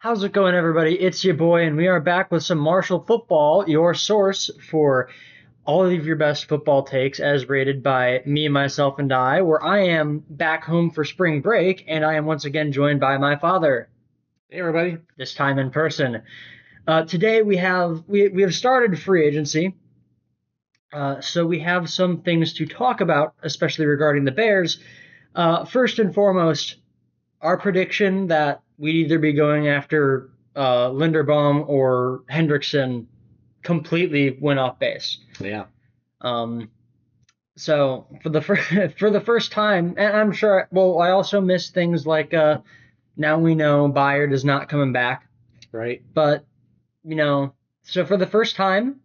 How's it going, everybody? It's your boy, and we are back with some Marshall Football, your source for all of your best football takes as rated by me, myself, and I, where I am back home for spring break, and I am once again joined by my father, Hey everybody. this time in person. Today we have started free agency, so we have some things to talk about, especially regarding the Bears. First and foremost, our prediction that we'd either be going after Linderbaum or Hendrickson completely went off base. Yeah. Um, so for the for the first time, and I'm sure. Well, I also missed things like now we know Byard is not coming back, Right. but so for the first time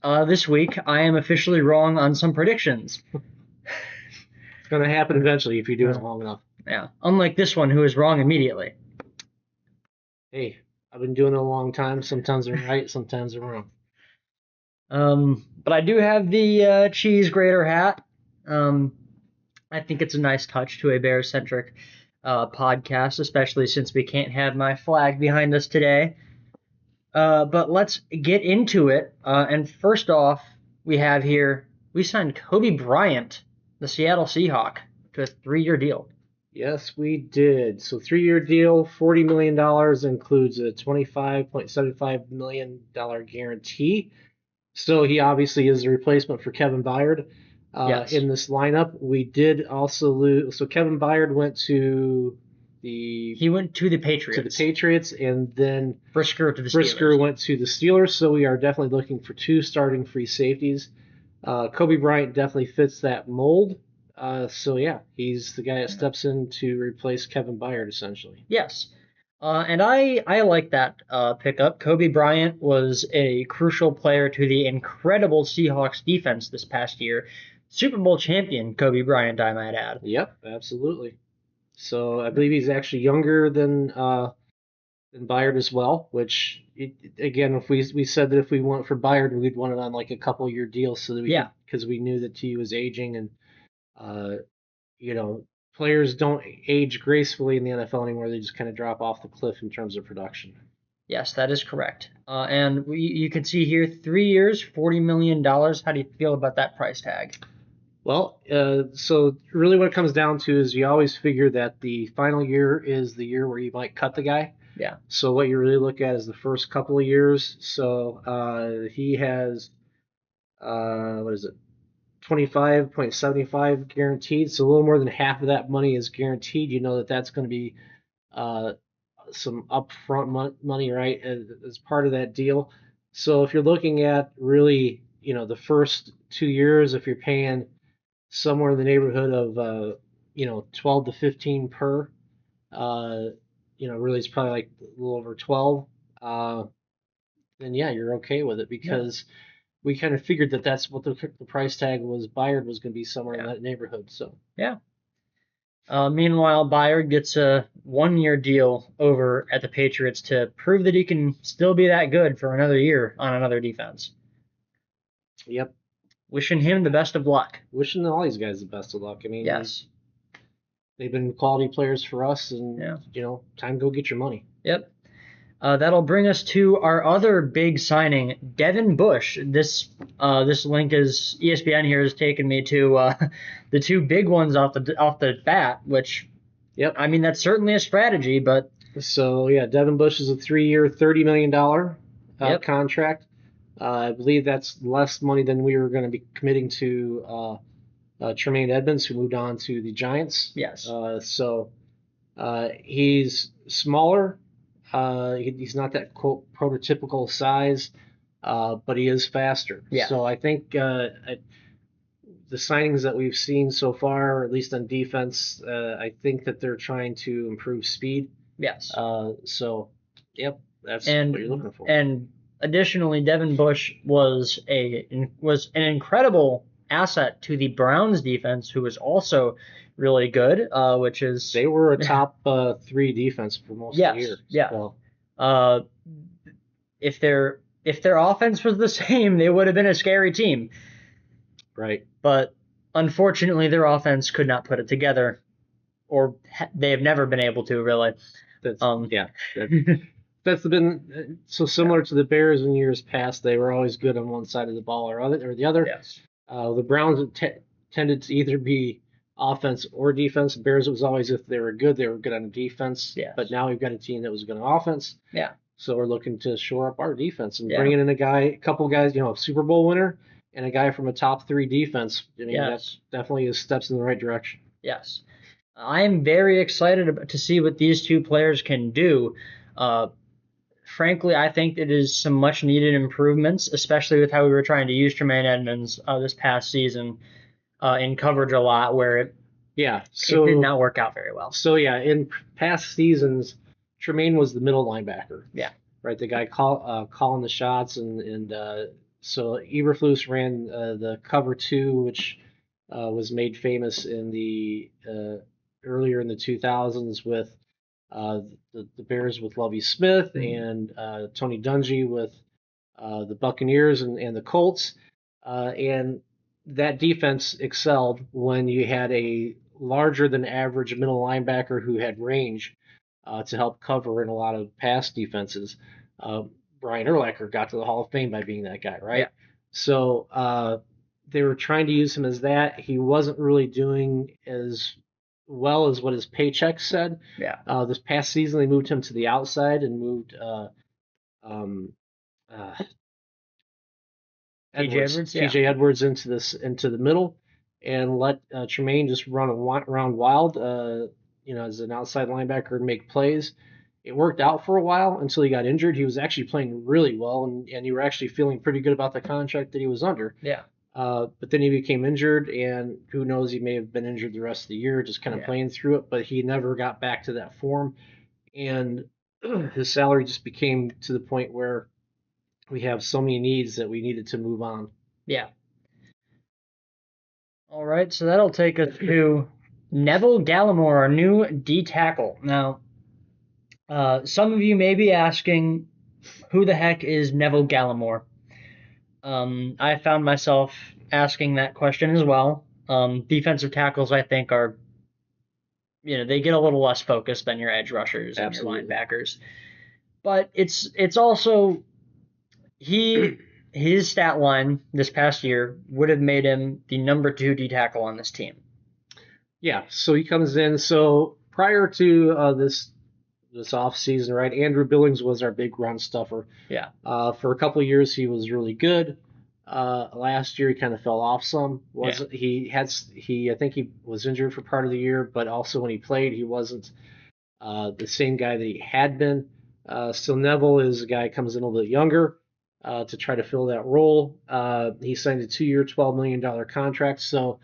this week, I am officially wrong on some predictions. It's gonna happen eventually if you do it long enough. Yeah, unlike this one, who is wrong immediately. Hey, I've been doing it a long time. Sometimes I'm right, sometimes I'm wrong. But I do have the cheese grater hat. I think it's a nice touch to a Bears-centric podcast, especially since we can't have my flag behind us today. But let's get into it. And first off, we signed Kobe Bryant, the Seattle Seahawk, to a 3-year deal. Yes, we did. So 3-year deal, $40 million, includes a $25.75 million guarantee. So he obviously is a replacement for Kevin Byard Yes. in this lineup. We did also lose. So Kevin Byard went to He went to the Patriots. And then Brisker to the Brisker Steelers. went to the Steelers. So we are definitely looking for 2 starting free safeties. Kobe Bryant definitely fits that mold. So yeah, he's the guy that steps in to replace Kevin Byard essentially. Yes. And I like that pickup. Kobe Bryant was a crucial player to the incredible Seahawks defense this past year. Super Bowl champion Kobe Bryant, I might add. Yep, absolutely. So I believe he's actually younger than Byard as well. Which again, if we said that if we went for Byard, we'd want it on like a couple-year deal so that because we knew that he was aging and players don't age gracefully in the NFL anymore. They just kind of drop off the cliff in terms of production. Yes, that is correct. And you can see here 3 years, $40 million. How do you feel about that price tag? Well, so really what it comes down to is you always figure that the final year is the year where you might cut the guy. Yeah. So what you really look at is the first couple of years. So he has, what is it, 25.75 guaranteed. So a little more than half of that money is guaranteed. You know that that's going to be some upfront money, right, as part of that deal. So if you're looking at really, the first 2 years, if you're paying somewhere in the neighborhood of 12 to 15 per, really it's probably like a little over 12. Then yeah, you're okay with it because we kind of figured that that's what the price tag was. Byard was going to be somewhere in that neighborhood. So yeah. Meanwhile, Byard gets a 1-year deal over at the Patriots to prove that he can still be that good for another year on another defense. Yep. Wishing him the best of luck. Wishing all these guys the best of luck. I mean, yes, they've been quality players for us, and time to go get your money. Yep. That'll bring us to our other big signing, Devin Bush. This link is ESPN here has taken me to the 2 big ones off the bat, which I mean that's certainly a strategy, but so yeah, Devin Bush is a 3-year, $30 million contract. I believe that's less money than we were going to be committing to Tremaine Edmunds, who moved on to the Giants. Yes. So he's smaller. He's not that quote prototypical size, but he is faster. Yeah. So I think the signings that we've seen so far, at least on defense, I think that they're trying to improve speed. Yes. So, yep, that's what you're looking for. And additionally, Devin Bush was an incredible asset to the Browns defense, who was also really good, which is they were a top 3 defense for most of the year. Yeah. So. If their offense was the same, they would have been a scary team. Right. But unfortunately, their offense could not put it together, or they have never been able to really. That's that's been so similar to the Bears in years past. They were always good on one side of the ball or the other. Yes. The Browns tended to either be offense or defense. Bears, it was always if they were good on defense. Yes. But now we've got a team that was good on offense. Yeah. So we're looking to shore up our defense and Yeah. bringing in a couple guys, a Super Bowl winner and a guy from a top 3 defense. I mean, Yes. that definitely is steps in the right direction. Yes. I am very excited to see what these two players can do. Frankly, I think it is some much needed improvements, especially with how we were trying to use Tremaine Edmonds this past season in coverage a lot, where it did not work out very well. So yeah, in past seasons, Tremaine was the middle linebacker. Yeah. Right, the guy calling the shots, and so Eberflus ran the cover 2, which was made famous in the earlier in the 2000s with the Bears with Lovie Smith and Tony Dungy with the Buccaneers and the Colts, and that defense excelled when you had a larger than average middle linebacker who had range to help cover in a lot of pass defenses. Brian Urlacher got to the Hall of Fame by being that guy, right? Yeah. So they were trying to use him as that. He wasn't really doing as well as what his paycheck said. Yeah. This past season, they moved him to the outside and moved TJ Edwards into the middle, and let Tremaine just run around wild, as an outside linebacker and make plays. It worked out for a while until he got injured. He was actually playing really well, and you were actually feeling pretty good about the contract that he was under. Yeah. But then he became injured, and who knows, he may have been injured the rest of the year, just kind of playing through it, but he never got back to that form. And his salary just became to the point where we have so many needs that we needed to move on. Yeah. All right, so that'll take us to Neville Gallimore, our new D tackle. Now, some of you may be asking, who the heck is Neville Gallimore? I found myself asking that question as well. Defensive tackles, I think, are, they get a little less focused than your edge rushers and your linebackers. But it's also, his stat line this past year would have made him the number 2 D tackle on this team. Yeah, so he comes in. So prior to this off season, right? Andrew Billings was our big run stuffer. Yeah. For a couple of years, he was really good. Last year, he kind of fell off some. I think he was injured for part of the year, but also when he played, he wasn't the same guy that he had been. So Neville is a guy who comes in a little bit younger to try to fill that role. He signed a 2-year, $12 million contract. So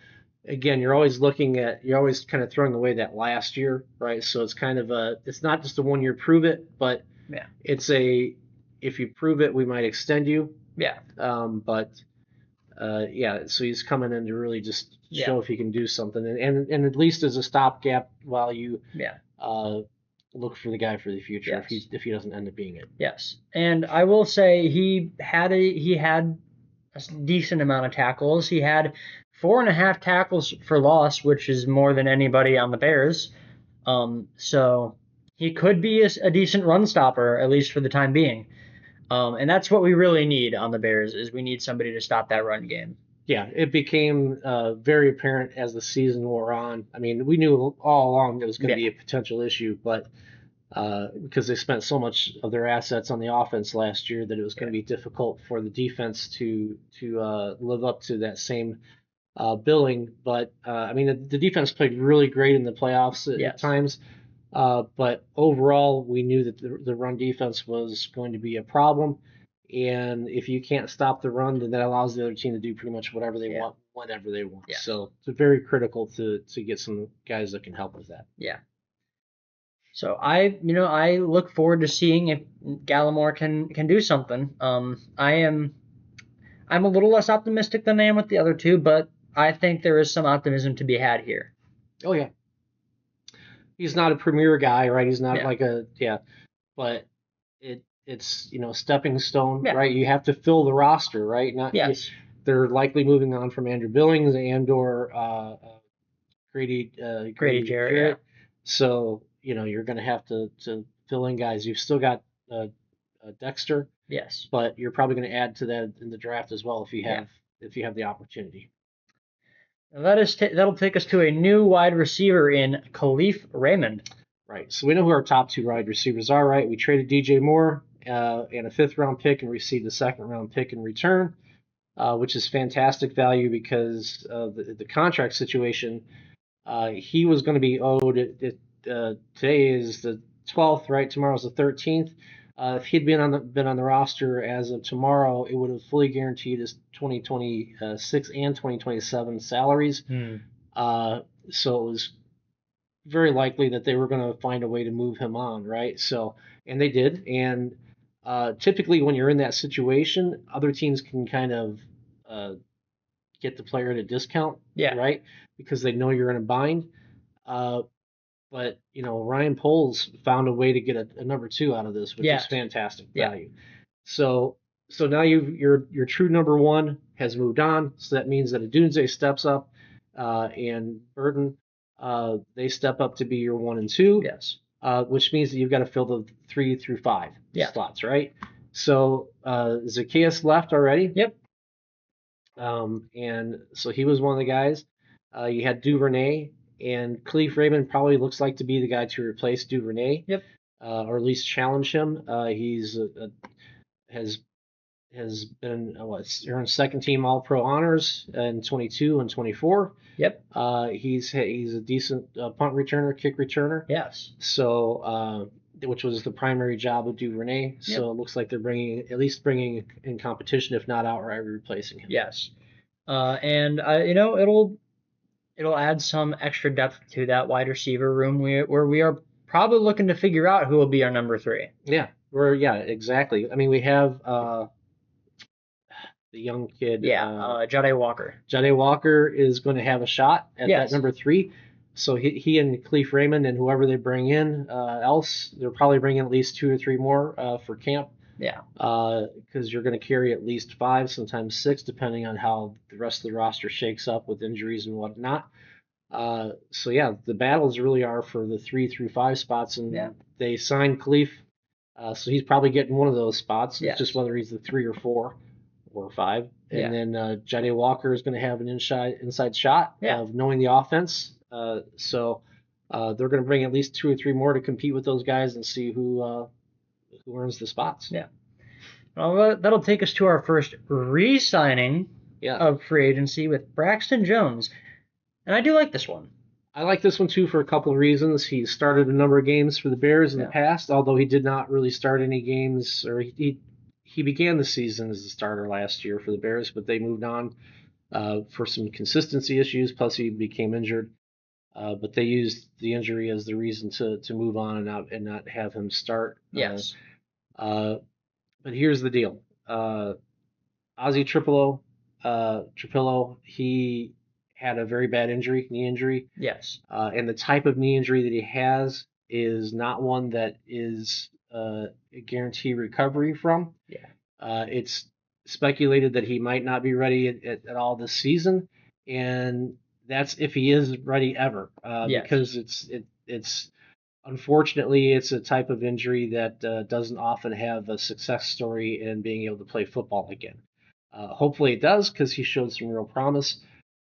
again, you're always kind of throwing away that last year, right? So it's kind of it's not just a 1-year prove it, but it's if you prove it, we might extend you. Yeah. So he's coming in to really just show if he can do something, and at least as a stopgap while you look for the guy for the future if he doesn't end up being it. Yes, and I will say he had a decent amount of tackles. He had 4.5 tackles for loss, which is more than anybody on the Bears. So he could be a decent run stopper, at least for the time being. And that's what we really need on the Bears, is we need somebody to stop that run game. Yeah, it became very apparent as the season wore on. I mean, we knew all along that it was going to be a potential issue, but because they spent so much of their assets on the offense last year that it was going to be difficult for the defense to live up to that same billing. But I mean, the defense played really great in the playoffs at times. But overall, we knew that the run defense was going to be a problem. And if you can't stop the run, then that allows the other team to do pretty much whatever they want, whenever they want. Yeah. So it's very critical to get some guys that can help with that. Yeah. So I look forward to seeing if Gallimore can do something. I'm a little less optimistic than I am with the other two, but I think there is some optimism to be had here. Oh yeah. He's not a premier guy, right? He's not but it's stepping stone, right? You have to fill the roster, right? They're likely moving on from Andrew Billings and or Grady Jarrett. So you're going to have to fill in guys. You've still got Dexter, Yes. but you're probably going to add to that in the draft as well if you have the opportunity. Now that'll take us to a new wide receiver in Khalif Raymond. Right. So we know who our top two wide receivers are, right? We traded DJ Moore and a 5th-round pick and received a 2nd-round pick in return, which is fantastic value because of the contract situation. He was going to be owed. Today is the 12th, right? Tomorrow's the 13th. If he'd been on the roster as of tomorrow, it would have fully guaranteed his 2026 and 2027 salaries. So it was very likely that they were going to find a way to move him on, right? So, and they did. And typically, when you're in that situation, other teams can kind of get the player at a discount, right? Because they know you're in a bind. But Ryan Poles found a way to get a number 2 out of this, which is fantastic value. So now your true number 1 has moved on. So that means that Odunze steps up, and Burton they step up to be your 1 and 2. Yes. Which means that you've got to fill the 3 through 5 slots, right? So Zacchaeus left already. Yep. And so he was one of the guys. You had Duvernay, and Khalif Raymond probably looks like to be the guy to replace Duvernay. Yep. Or at least challenge him. He's has been earned 2nd team All Pro honors in 22 and 24. Yep. He's a decent punt returner, kick returner. Yes. So which was the primary job of Duvernay. So it looks like they're bringing in competition, if not outright replacing him. Yes. And it'll add some extra depth to that wide receiver room where we are probably looking to figure out who will be our number 3. Yeah. Exactly. I mean, we have the young kid. Jahdae Walker. Jahdae Walker is going to have a shot at that number 3. So he and Khalif Raymond and whoever they bring in else, they'll probably bring in at least 2 or 3 more for camp. Yeah. Because you're going to carry at least 5, sometimes 6, depending on how the rest of the roster shakes up with injuries and whatnot. So the battles really are for the 3 through 5 spots, and they signed Khalif, so he's probably getting one of those spots. It's just whether he's the 3 or 4 or 5. And then Jahdae Walker is going to have an inside shot of knowing the offense. So they're going to bring at least 2 or 3 more to compete with those guys and see who earns the spots. Yeah. Well, that'll take us to our first re-signing of free agency with Braxton Jones. And I do like this one. I like this one too for a couple of reasons. He started a number of games for the Bears in the past, although he did not really start any games, or he began the season as a starter last year for the Bears, but they moved on for some consistency issues, plus he became injured. But they used the injury as the reason to move on and not have him start. Yes. But here's the deal. Ozzy Trapillo, he had a very bad knee injury. Yes. And the type of knee injury that he has is not one that is a guaranteed recovery from. Yeah. It's speculated that he might not be ready at all this season, and that's if he is ready ever. Because it's unfortunately it's a type of injury that doesn't often have a success story in being able to play football again. Hopefully it does, because he showed some real promise.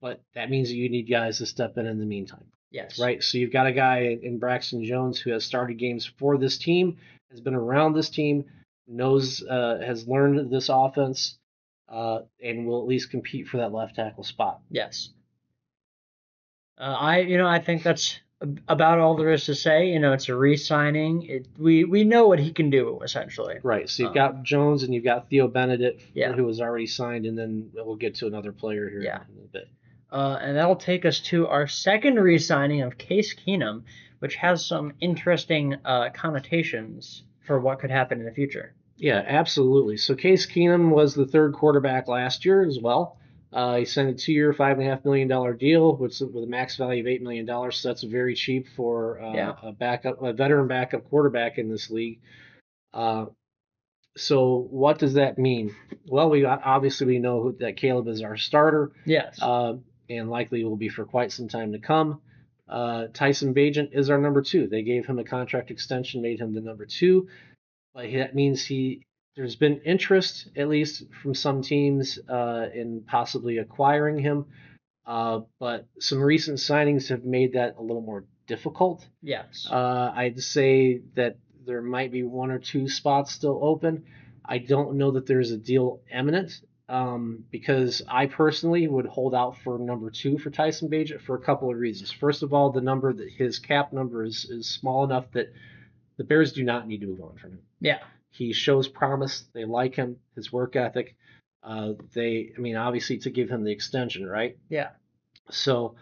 But that means that you need guys to step in the meantime. Yes. Right? So you've got a guy in Braxton Jones who has started games for this team, has been around this team, has learned this offense, and will at least compete for that left tackle spot. Yes. I think that's about all there is to say. It's a re-signing. We know what he can do, essentially. Right. So you've got Jones and you've got Theo Benedict, who was already signed, and then we'll get to another player here in a bit. And that'll take us to our second re-signing of Case Keenum, which has some interesting connotations for what could happen in the future. Yeah, absolutely. So Case Keenum was the 3rd quarterback last year as well. He signed a 2-year, $5.5 million deal, with a max value of $8 million. So that's very cheap for a veteran backup quarterback in this league. So what does that mean? Well, we know that Caleb is our starter. Yes. And likely will be for quite some time to come. Tyson Bagent is our number 2. They gave him a contract extension, made him the number 2. but that means there's been interest, at least from some teams, in possibly acquiring him. But some recent signings have made that a little more difficult. Yes. I'd say that there might be one or two spots still open. I don't know that there's a deal imminent, because I personally would hold out for number two for Tyson Bagent for a couple of reasons. First of all, his cap number is small enough that the Bears do not need to move on from him. Yeah. He shows promise. They like him, his work ethic. Obviously to give him the extension, right? Yeah. So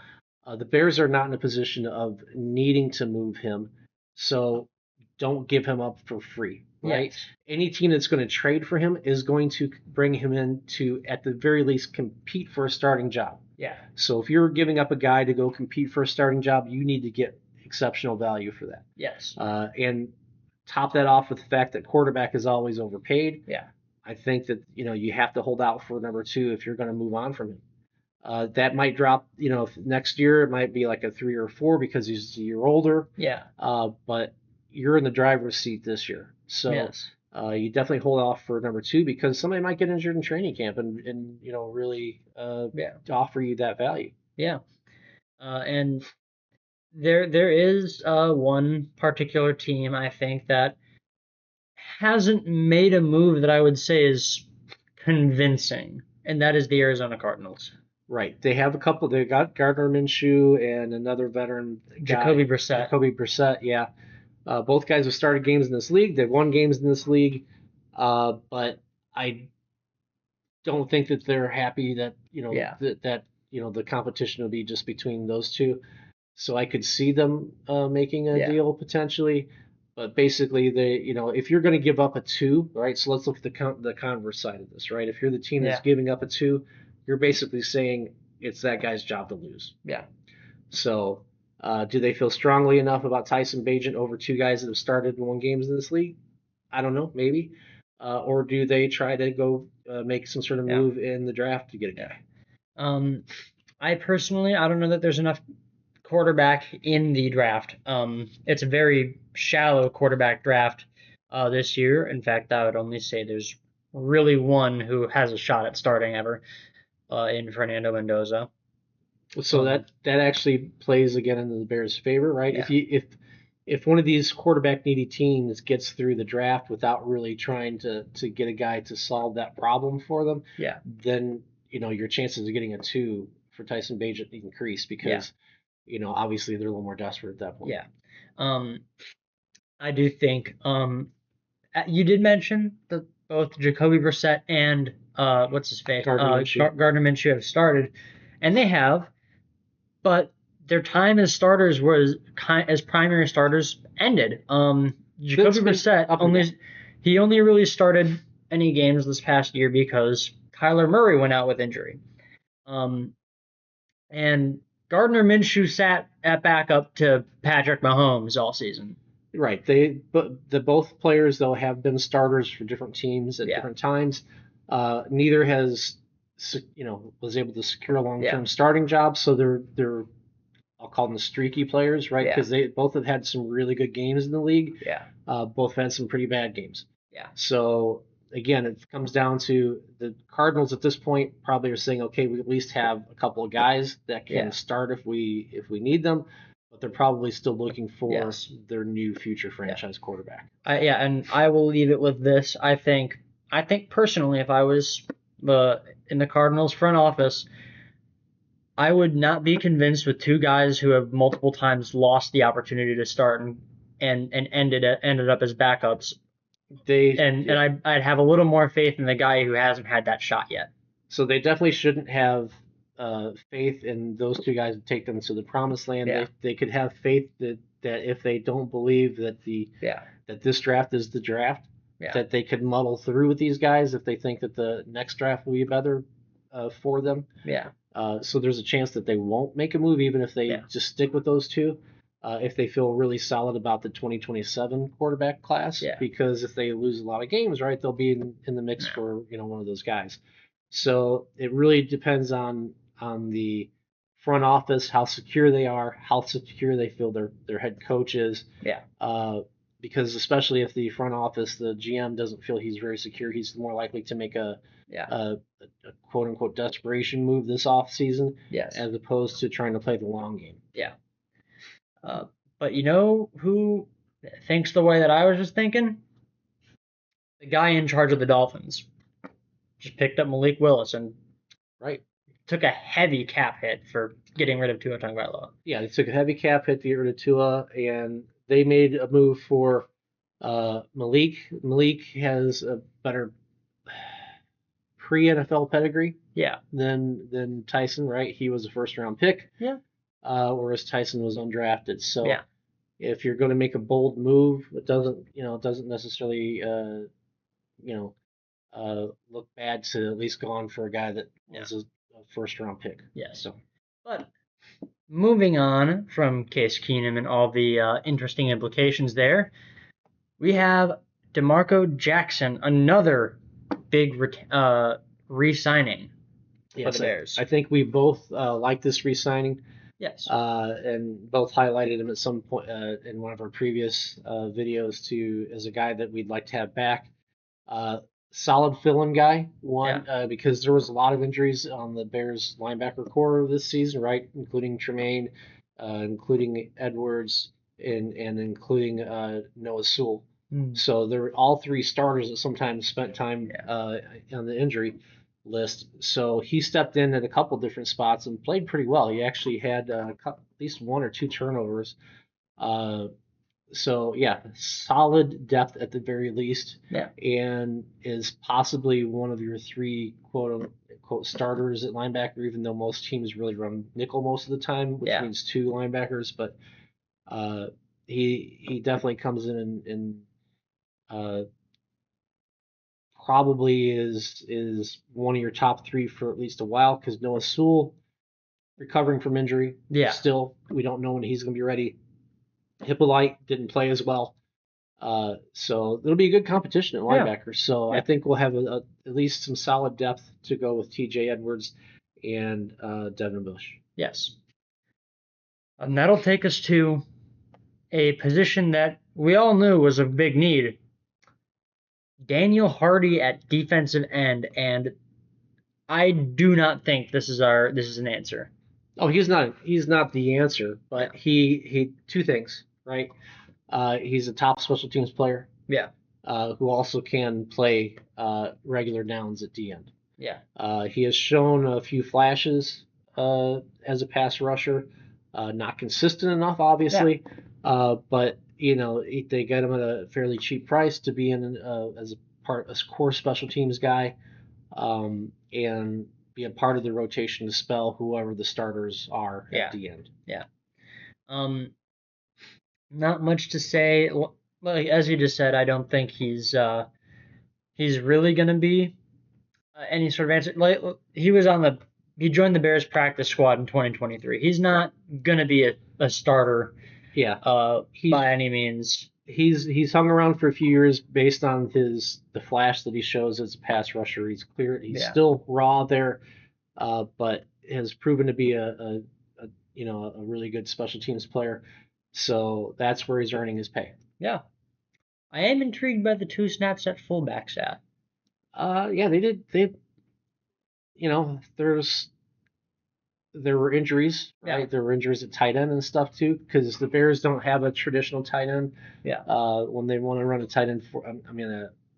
the Bears are not in a position of needing to move him. So don't give him up for free, right? Yes. Any team that's going to trade for him is going to bring him in to, at the very least, compete for a starting job. Yeah. So if you're giving up a guy to go compete for a starting job, you need to get exceptional value for that. Yes. And top that off with the fact that quarterback is always overpaid. Yeah. I think that you have to hold out for number two if you're going to move on from him. That might drop, if next year it might be like a 3 or 4 because he's a year older. Yeah. But you're in the driver's seat this year, so Yes. you definitely hold off for number two because somebody might get injured in training camp and really offer you that value. Yeah. And there is one particular team I think that hasn't made a move that I would say is convincing, and that is the Arizona Cardinals. Right. They have a couple. They got Gardner Minshew and another veteran guy, Jacoby Brissett. Jacoby Brissett, yeah. Both guys have started games in this league. They've won games in this league, but I don't think that they're happy that that the competition will be just between those two. So I could see them making a deal potentially, but basically if you're going to give up a 2, right? So let's look at the converse side of this, right? If you're the team that's giving up a 2, you're basically saying it's that guy's job to lose. Yeah. So do they feel strongly enough about Tyson Bagent over 2 guys that have started and won games in this league? I don't know, maybe. Or do they try to go make some sort of move in the draft to get a guy? I personally, I don't know that there's enough quarterback in the draft. It's a very shallow quarterback draft this year. In fact, I would only say there's really one who has a shot at starting ever in Fernando Mendoza. So that actually plays again in the Bears' favor, right? Yeah. If one of these quarterback needy teams gets through the draft without really trying to get a guy to solve that problem for them, then your chances of getting a 2 for Tyson Bagent increase because obviously they're a little more desperate at that point. Yeah. I do think you did mention that both Jacoby Brissett and what's his face Gardner Minshew have started, and they have, but their time as starters as primary starters ended. Jacoby Brissett only really started any games this past year because Kyler Murray went out with injury. And Gardner Minshew sat at backup to Patrick Mahomes all season. Right. Both players though have been starters for different teams at different times. Neither has was able to secure a long-term starting job, so they're I'll call them the streaky players, right? Because they both have had some really good games in the league. Yeah. Both had some pretty bad games. Yeah. So again, it comes down to the Cardinals at this point probably are saying, okay, we at least have a couple of guys that can start if we need them, but they're probably still looking for their new future franchise quarterback. And I will leave it with this. I think personally, if I was in the Cardinals front office, I would not be convinced with 2 guys who have multiple times lost the opportunity to start and ended up as backups. I'd have a little more faith in the guy who hasn't had that shot yet. So they definitely shouldn't have faith in those 2 guys to take them to the promised land. Yeah. They could have faith that if they don't believe that that this draft is the draft, that they could muddle through with these guys if they think that the next draft will be better for them. Yeah. So there's a chance that they won't make a move even if they just stick with those 2. If they feel really solid about the 2027 quarterback class, because if they lose a lot of games, right, they'll be in the mix for one of those guys. So it really depends on the front office, how secure they are, how secure they feel their head coach is. Yeah. because especially if the front office, the GM doesn't feel he's very secure, he's more likely to make a quote unquote desperation move this off season, Yes. as opposed to trying to play the long game. Yeah. But you know who thinks the way that I was just thinking? The guy in charge of the Dolphins just picked up Malik Willis and took a heavy cap hit for getting rid of Tua Tagovailoa. Yeah, they took a heavy cap hit to get rid of Tua, and they made a move for Malik. Malik has a better pre-NFL pedigree than Tyson, right? He was a first-round pick, whereas Tyson was undrafted. So if you're going to make a bold move, it doesn't necessarily look bad to at least go on for a guy that was a first-round pick. Yes. So, but moving on from Case Keenum and all the interesting implications there, we have DeMarco Jackson, another big re-signing for the Bears. I think we both like this re-signing. Yes. And both highlighted him at some point in one of our previous videos as a guy that we'd like to have back. Solid fill-in guy, because there was a lot of injuries on the Bears linebacker core this season, right? Including Tremaine, including Edwards, and including Noah Sewell. So there were all three starters that sometimes spent time on the injury list. So he stepped in at a couple different spots and played pretty well. He actually had at least one or two turnovers. So solid depth at the very least, and is possibly one of your three quote unquote starters at linebacker, even though most teams really run nickel most of the time, which means two linebackers. But he definitely comes in and probably is one of your top three for at least a while, because Noah Sewell recovering from injury. Still, we don't know when he's going to be ready. Hippolyte didn't play as well. So it'll be a good competition at linebacker. So I think we'll have at least some solid depth to go with TJ Edwards and Devin Bush. Yes. And that'll take us to a position that we all knew was a big need. Daniel Hardy at defensive end, and I do not think this is an answer. Oh, he's not the answer, but he two things, right? He's a top special teams player. Who also can play regular downs at the end. He has shown a few flashes as a pass rusher. Not consistent enough, obviously. But they get him at a fairly cheap price to be in as a core special teams guy, and be a part of the rotation to spell whoever the starters are at the end. Not much to say. Like, as you just said, I don't think he's really going to be any sort of answer. Like, he joined the Bears practice squad in 2023. He's not going to be a starter. By any means. He's hung around for a few years based on the flash that he shows as a pass rusher. He's still raw there, but has proven to be a really good special teams player. So that's where he's earning his pay. I am intrigued by the 2 snaps at fullback stat. They did. There were injuries, right? There were injuries at tight end and stuff too, because the Bears don't have a traditional tight end. When they want to run a tight end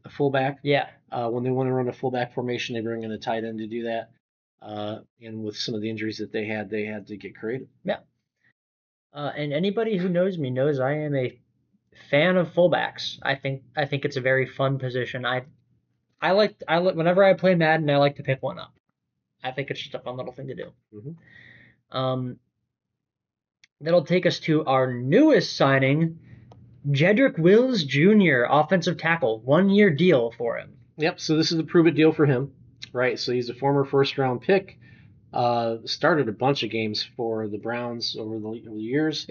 a fullback. When they want to run a fullback formation, they bring in a tight end to do that. And with some of the injuries that they had to get creative. And anybody who knows me knows I am a fan of fullbacks. I think it's a very fun position. I like whenever I play Madden, I like to pick one up. I think it's just a fun little thing to do. That'll take us to our newest signing, Jedrick Wills Jr., offensive tackle, 1-year deal for him. So this is a prove-it deal for him, right? So he's a former first-round pick. Started a bunch of games for the Browns over the years.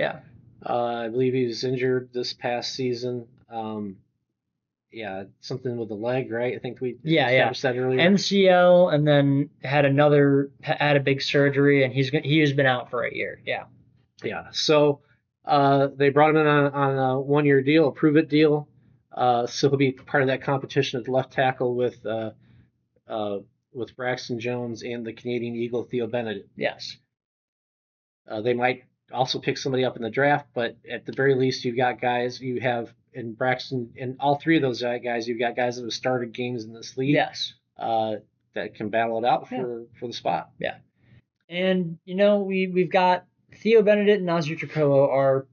I believe he was injured this past season. Something with the leg, right? I think we established that earlier. MCL, and then had a big surgery, and he has been out for a year. So They brought him in on a 1 year deal, a prove it deal. So he'll be part of that competition at left tackle with Braxton Jones and the Canadian Eagle Theo Bennett. Yes. They might also pick somebody up in the draft, but at the very least, you've got guys you have in Braxton, and all three of those guys, you've got guys that have started games in this league. Yes. That can battle it out for the spot. Yeah. And we've got Theo Benedict and Nazir Trapillo are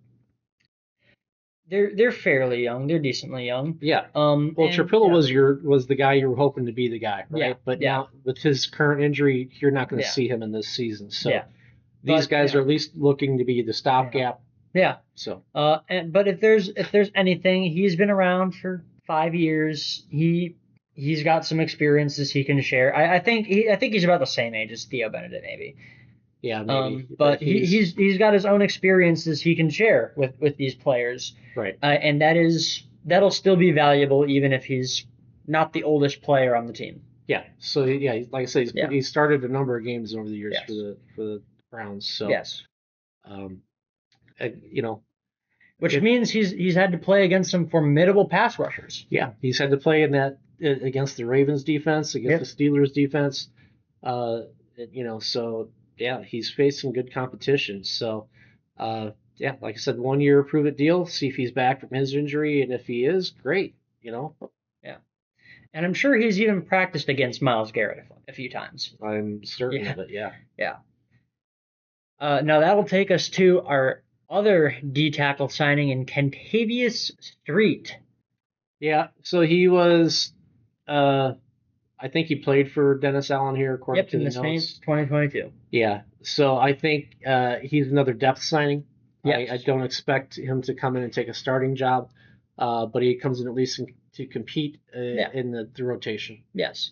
they're fairly young. They're decently young. Yeah. Well, Trapillo was the guy you were hoping to be the guy, right? Yeah. But now with his current injury, you're not going to see him in this season. So these guys are at least looking to be the stopgap. Yeah. So. But if there's anything, he's been around for 5 years. He's got some experiences he can share. I think he's about the same age as Theo Benedict, maybe. Yeah, maybe. But he's got his own experiences he can share with these players. Right. And that'll still be valuable even if he's not the oldest player on the team. Yeah. So like I said, he started a number of games over the years for the Browns. So yes. Which means he's had to play against some formidable pass rushers. Yeah, he's had to play in that against the Ravens defense, against the Steelers defense. So yeah, he's faced some good competition. So like I said, 1 year prove it deal. See if he's back from his injury, and if he is, great. Yeah. And I'm sure he's even practiced against Myles Garrett a few times. I'm certain of it. Yeah. Yeah. Now that'll take us to our other D tackle signing in Kentavius Street. Yeah, so he was, I think he played for Dennis Allen here, according to the notes. 2022. Yeah, so I think he's another depth signing. Yes. I don't expect him to come in and take a starting job, but he comes in at least to compete in the rotation. Yes,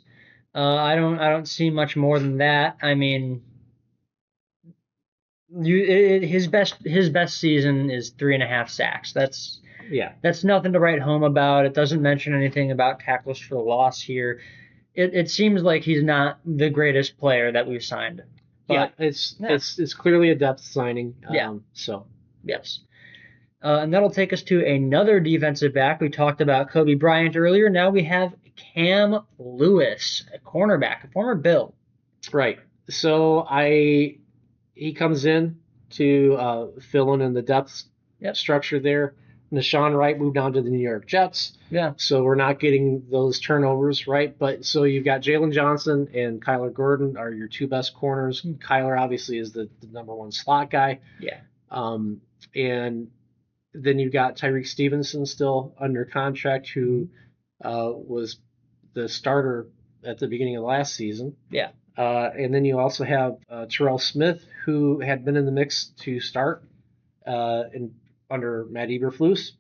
I don't see much more than that. I mean, his best season is 3.5 sacks. That's nothing to write home about. It doesn't mention anything about tackles for loss here. It seems like he's not the greatest player that we've signed. But, it's clearly a depth signing. Yes. And that'll take us to another defensive back. We talked about Kobe Bryant earlier. Now we have Cam Lewis, a cornerback, a former Bill. Right. So he comes in to fill in the depth structure there. Nashawn Wright moved on to the New York Jets. Yeah. So we're not getting those turnovers, right? But so you've got Jalen Johnson and Kyler Gordon are your two best corners. Kyler obviously is the number one slot guy. Yeah. And then you've got Tyreek Stevenson still under contract, who was the starter at the beginning of last season. Yeah. And then you also have Terrell Smith, who had been in the mix to start under Matt Eberflus.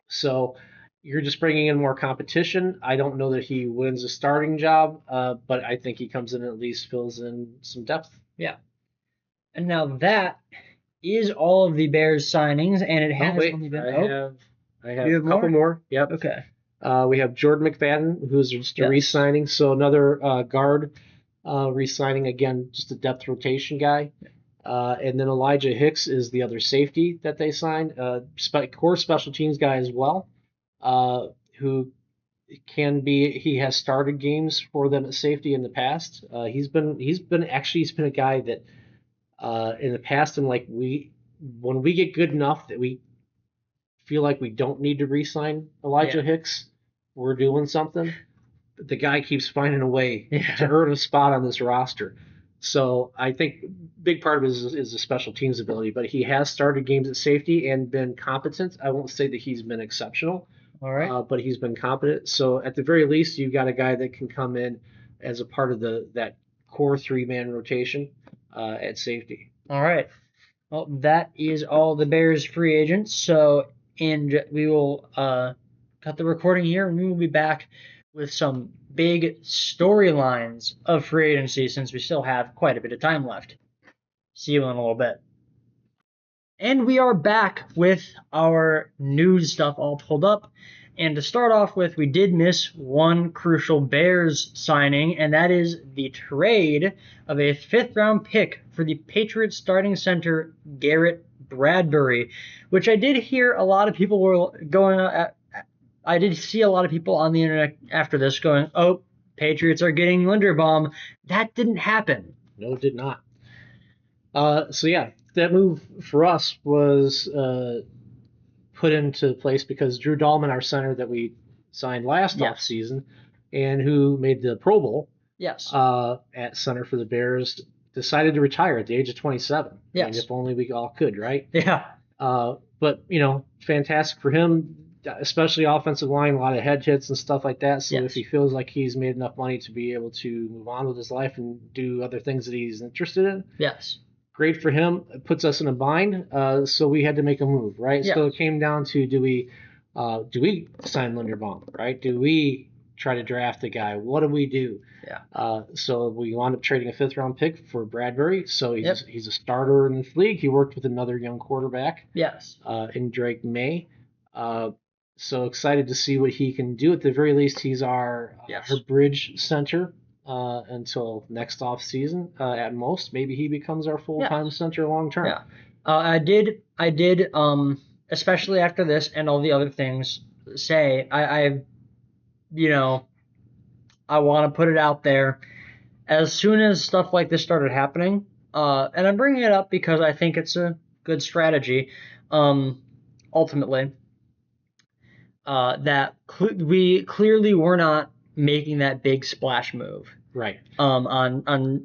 So you're just bringing in more competition. I don't know that he wins a starting job, but I think he comes in and at least fills in some depth. Yeah. And now that is all of the Bears signings, and it has only been... I have a couple more. Yep. Okay. We have Jordan McFadden, who's just a re-signing. So another guard re-signing, again, just a depth rotation guy. And then Elijah Hicks is the other safety that they signed, core special teams guy as well, who he has started games for them at safety in the past. He's been a guy that in the past, and when we get good enough that we feel like we don't need to re-sign Elijah Hicks, we're doing something. The guy keeps finding a way to earn a spot on this roster. So I think big part of it is the special teams ability, but he has started games at safety and been competent. I won't say that he's been exceptional, all right, but he's been competent. So at the very least, you've got a guy that can come in as a part of that core 3-man rotation at safety. All right. Well, that is all the Bears free agents. So, and we will cut the recording here, and we will be back with some big storylines of free agency since we still have quite a bit of time left. See you in a little bit. And we are back with our news stuff all pulled up. And to start off with, we did miss one crucial Bears signing, and that is the trade of a 5th-round pick for the Patriots starting center Garrett Bradbury, which I did hear a lot of people were going at. I did see a lot of people on the internet after this going, "Oh, Patriots are getting Linderbaum." That didn't happen. No, it did not. So yeah, that move for us was put into place because Drew Dahlman, our center that we signed last Yes. offseason and who made the Pro Bowl Yes. at center for the Bears, decided to retire at the age of 27. Yes. I mean, if only we all could, right? Yeah. But, fantastic for him, especially offensive line, a lot of head hits and stuff like that. So Yes. if he feels like he's made enough money to be able to move on with his life and do other things that he's interested in, Yes. great for him. It puts us in a bind, so we had to make a move, right? Yeah. So it came down to do we sign Linderbaum, right? Do we try to draft a guy? What do we do? Yeah. So we wound up trading a 5th-round pick for Bradbury. So Yep. he's a starter in this league. He worked with another young quarterback Yes. in Drake May. So excited to see what he can do. At the very least, he's our bridge center until next off season. At most, maybe he becomes our full-time center long term. Yeah. I did, especially after this and all the other things, say I want to put it out there. As soon as stuff like this started happening, and I'm bringing it up because I think it's a good strategy, ultimately, that we clearly were not making that big splash move. Right. On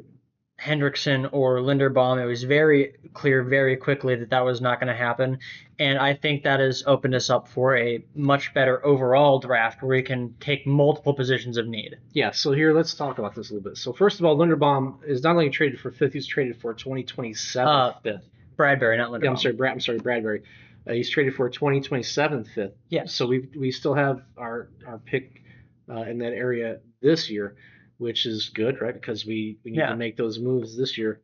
Hendrickson or Linderbaum, it was very clear very quickly that was not going to happen. And I think that has opened us up for a much better overall draft where we can take multiple positions of need. Yeah, so here, let's talk about this a little bit. So first of all, Linderbaum is not only traded for 5th, he's traded for 2027 5th. Bradbury, not Linderbaum. Yeah, I'm sorry, Bradbury. He's traded for a 2027 5th. Yeah. So we still have our pick in that area this year, which is good, right? Because we need to make those moves this year.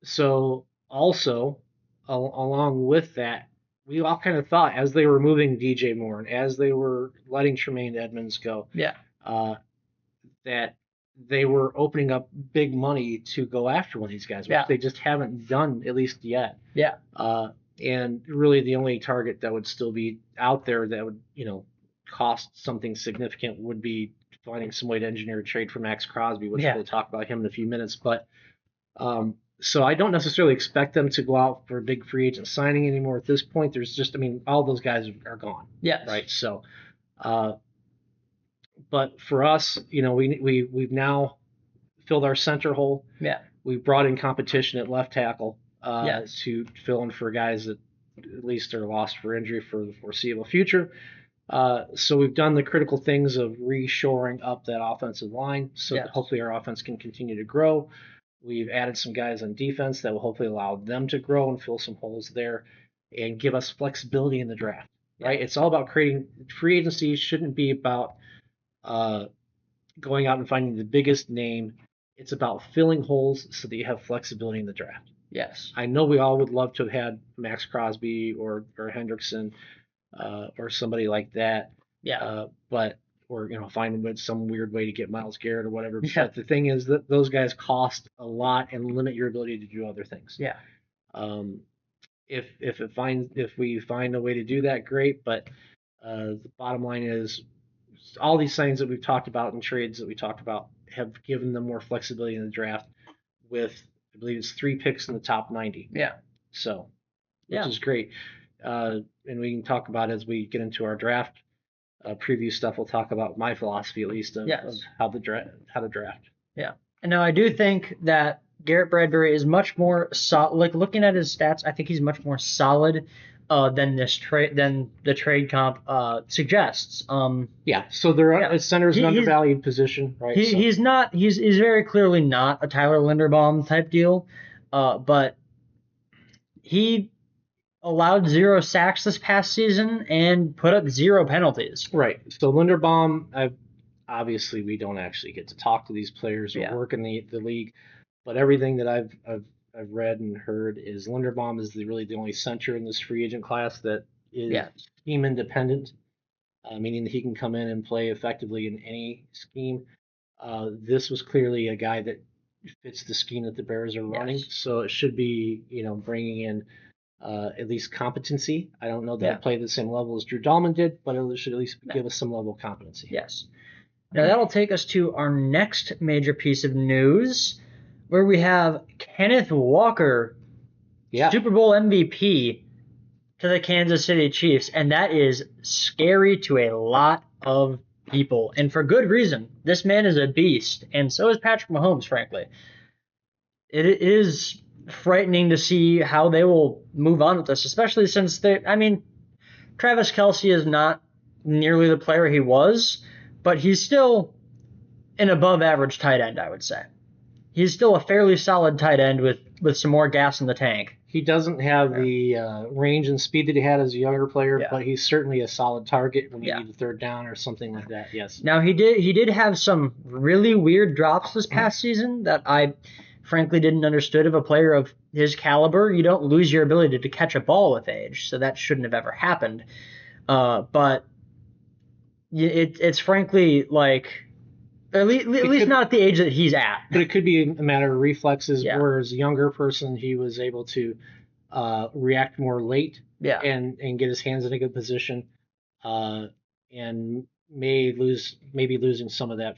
So also, along with that, we all kind of thought as they were moving DJ Moore and as they were letting Tremaine Edmonds go, that they were opening up big money to go after one of these guys, which they just haven't done, at least yet. Yeah. And really the only target that would still be out there that would, cost something significant would be finding some way to engineer a trade for Max Crosby, which we'll talk about him in a few minutes. But so I don't necessarily expect them to go out for a big free agent signing anymore at this point. There's just, all those guys are gone. Yes. Right. So, but for us, we've now filled our center hole. Yeah. We brought in competition at left tackle to fill in for guys that at least are lost for injury for the foreseeable future. So we've done the critical things of reshoring up that offensive line so that hopefully our offense can continue to grow. We've added some guys on defense that will hopefully allow them to grow and fill some holes there and give us flexibility in the draft, right? It's all about creating free agency. Shouldn't be about going out and finding the biggest name. It's about filling holes so that you have flexibility in the draft. Yes. I know we all would love to have had Max Crosby or Hendrickson or somebody like that. Yeah. Or find some weird way to get Myles Garrett or whatever. Yeah. But the thing is that those guys cost a lot and limit your ability to do other things. Yeah. If we find a way to do that, great. But the bottom line is all these things that we've talked about and trades that we talked about have given them more flexibility in the draft with, I believe it's 3 picks in the top 90. Yeah. So, which is great. And we can talk about as we get into our draft preview stuff. We'll talk about my philosophy at least of how to draft. Yeah. And now I do think that Garrett Bradbury is much more solid. Like looking at his stats, I think he's much more solid than the trade comp suggests. So center is an undervalued position, right? He's not. He's very clearly not a Tyler Linderbaum type deal, but he allowed 0 sacks this past season and put up 0 penalties. Right. So Linderbaum, obviously we don't actually get to talk to these players or work in the league, but everything that I've read and heard is Linderbaum is really the only center in this free agent class that is scheme independent, meaning that he can come in and play effectively in any scheme. This was clearly a guy that fits the scheme that the Bears are running. Yes. So it should be, bringing in at least competency. I don't know that Yeah. it played the same level as Drew Dahlman did, but it should at least give us some level of competency. Yes. Now that'll take us to our next major piece of news, where we have Kenneth Walker, Yeah. Super Bowl MVP, to the Kansas City Chiefs, and that is scary to a lot of people, and for good reason. This man is a beast, and so is Patrick Mahomes, frankly. It is frightening to see how they will move on with this, especially since Travis Kelce is not nearly the player he was, but he's still an above average tight end, I would say. He's still a fairly solid tight end with some more gas in the tank. He doesn't have the range and speed that he had as a younger player, but he's certainly a solid target when you need a third down or something like that. Yes. Now he did have some really weird drops this past season that I frankly didn't understood of a player of his caliber. You don't lose your ability to catch a ball with age, so that shouldn't have ever happened. But it's frankly like at least not at the age that he's at. But it could be a matter of reflexes. Where as a younger person, he was able to react more late and get his hands in a good position, and maybe losing some of that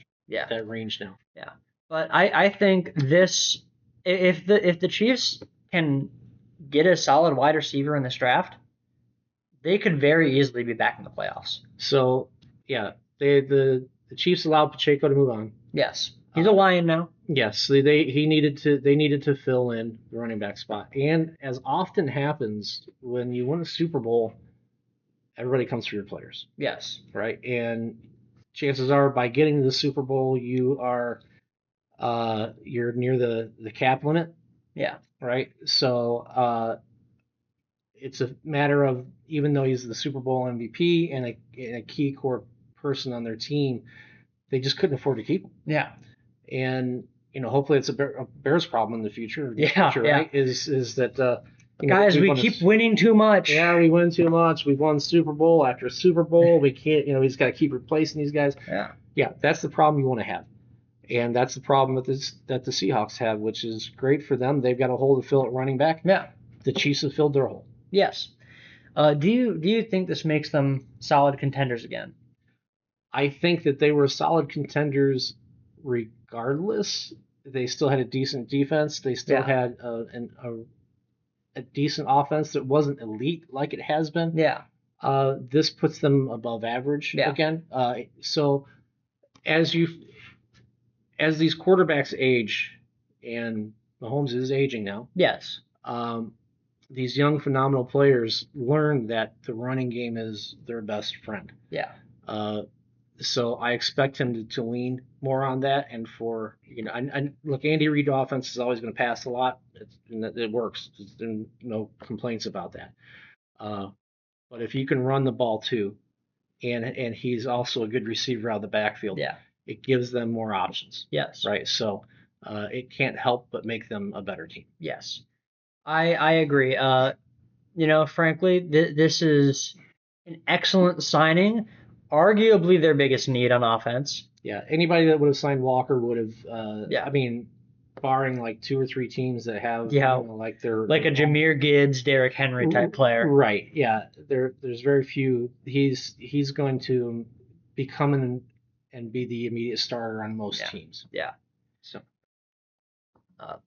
range now. Yeah, but I think this if the Chiefs can get a solid wide receiver in this draft, they could very easily be back in the playoffs. So yeah, the Chiefs allowed Pacheco to move on. Yes, he's a Lion now. Yes, they needed to fill in the running back spot, and as often happens when you win a Super Bowl, everybody comes for your players. Yes, right, and chances are by getting to the Super Bowl, you are you're near the cap limit. Yeah, right. So it's a matter of, even though he's the Super Bowl MVP and a key core person on their team, they just couldn't afford to keep him. Yeah. And hopefully it's a Bears problem in the future. Right? Is that guys, we keep winning too much. Yeah, we win too much. We've won Super Bowl after Super Bowl. We can't. He's got to keep replacing these guys. Yeah. That's the problem you want to have, and that's the problem that the Seahawks have, which is great for them. They've got a hole to fill at running back. Yeah. The Chiefs have filled their hole. Yes. Do you think this makes them solid contenders again? I think that they were solid contenders regardless. They still had a decent defense. They still had a decent offense that wasn't elite like it has been. Yeah. This puts them above average again. So as these quarterbacks age, and Mahomes is aging now. Yes. These young phenomenal players learn that the running game is their best friend. Yeah. So I expect him to lean more on that, and look, Andy Reid offense is always going to pass a lot. It works. There's no complaints about that. But if you can run the ball too, and he's also a good receiver out of the backfield, it gives them more options. Yes. Right. So it can't help but make them a better team. Yes. I agree. Frankly, this is an excellent signing. Arguably their biggest need on offense. Yeah, anybody that would have signed Walker would have. I mean, barring like 2 or 3 teams that have, like a Jahmyr Gibbs, Derrick Henry type player. Right. Yeah. There's very few. He's going to become and be the immediate starter on most teams. Yeah. So. A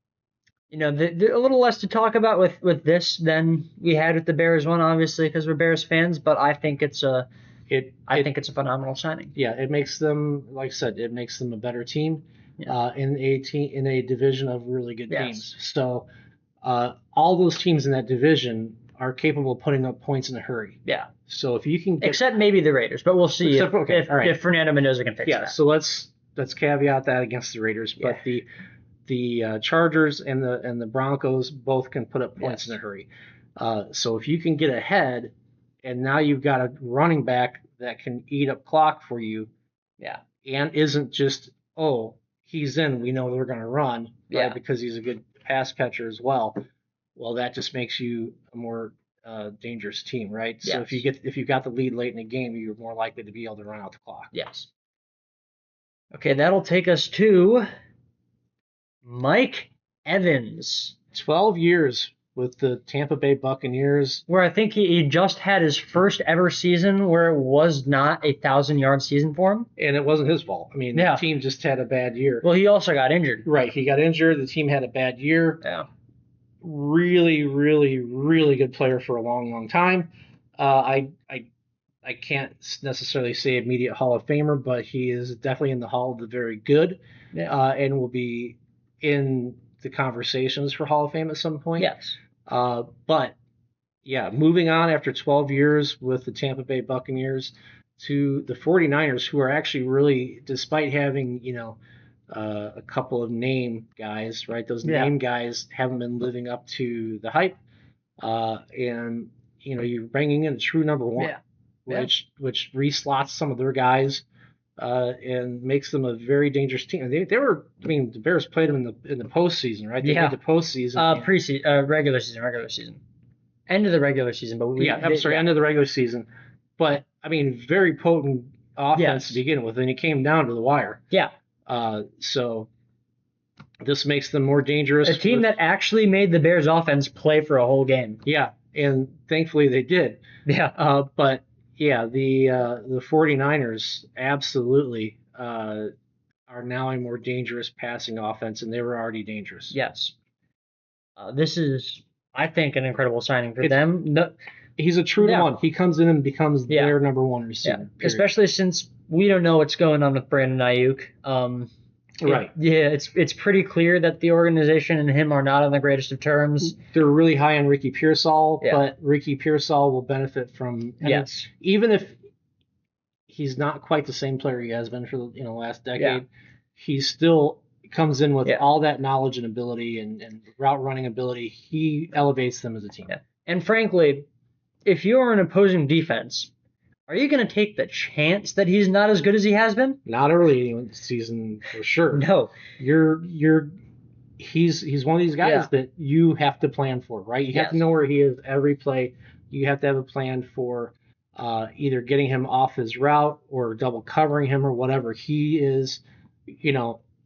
little less to talk about with this than we had with the Bears one, obviously, because we're Bears fans. But I think it's a phenomenal signing. Yeah, it makes them, like I said, it makes them a better team in a division of really good teams. So all those teams in that division are capable of putting up points in a hurry. Yeah. So if you can except maybe the Raiders, but we'll see if Fernando Mendoza can fix that. Yeah. So let's caveat that against the Raiders, but the Chargers and the Broncos both can put up points in a hurry. So if you can get ahead, and now you've got a running back that can eat up clock for you, and isn't just, he's in, we know we're going to run, right, because he's a good pass catcher as well. Well, that just makes you a more dangerous team, right? So if you got the lead late in the game, you're more likely to be able to run out the clock. Yes. Okay, that'll take us to Mike Evans, 12 years with the Tampa Bay Buccaneers. where I think he just had his first ever season where it was not a 1,000-yard season for him. And it wasn't his fault. I mean, Yeah. the team just had a bad year. Well, he also got injured. Right. He got injured. The team had a bad year. Yeah. Really, really, really good player for a long, long time. I can't necessarily say immediate Hall of Famer, but he is definitely in the Hall of the Very Good, and will be in the conversations for Hall of Fame at some point. Yes. But yeah, moving on after 12 years with the Tampa Bay Buccaneers to the 49ers, who are actually really, despite having, a couple of name guys, right? Those name guys haven't been living up to the hype. And, you're bringing in a true number one, which reslots some of their guys and makes them a very dangerous team. They were, the Bears played them in the postseason, right? They made the postseason. Preseason, regular season. End of the regular season, but end of the regular season. But very potent offense to begin with, and it came down to the wire. Yeah. So this makes them more dangerous. A team that actually made the Bears offense play for a whole game. Yeah, and thankfully they did. Yeah. But yeah, the 49ers absolutely are now a more dangerous passing offense, and they were already dangerous. Yes. This is, I think, an incredible signing for them. He's a true one. He comes in and becomes their number one receiver. Yeah. Especially since we don't know what's going on with Brandon Ayuk. Right. It's pretty clear that the organization and him are not on the greatest of terms. They're really high on Ricky Pearsall, but Ricky Pearsall will benefit from even if he's not quite the same player he has been for the last decade. He still comes in with all that knowledge and ability and route running ability. He elevates them as a team. Yeah. And frankly, if you're an opposing defense, are you going to take the chance that he's not as good as he has been? Not early in the season, for sure. No. He's one of these guys that you have to plan for, right? You have to know where he is every play. You have to have a plan for either getting him off his route or double covering him or whatever. He is,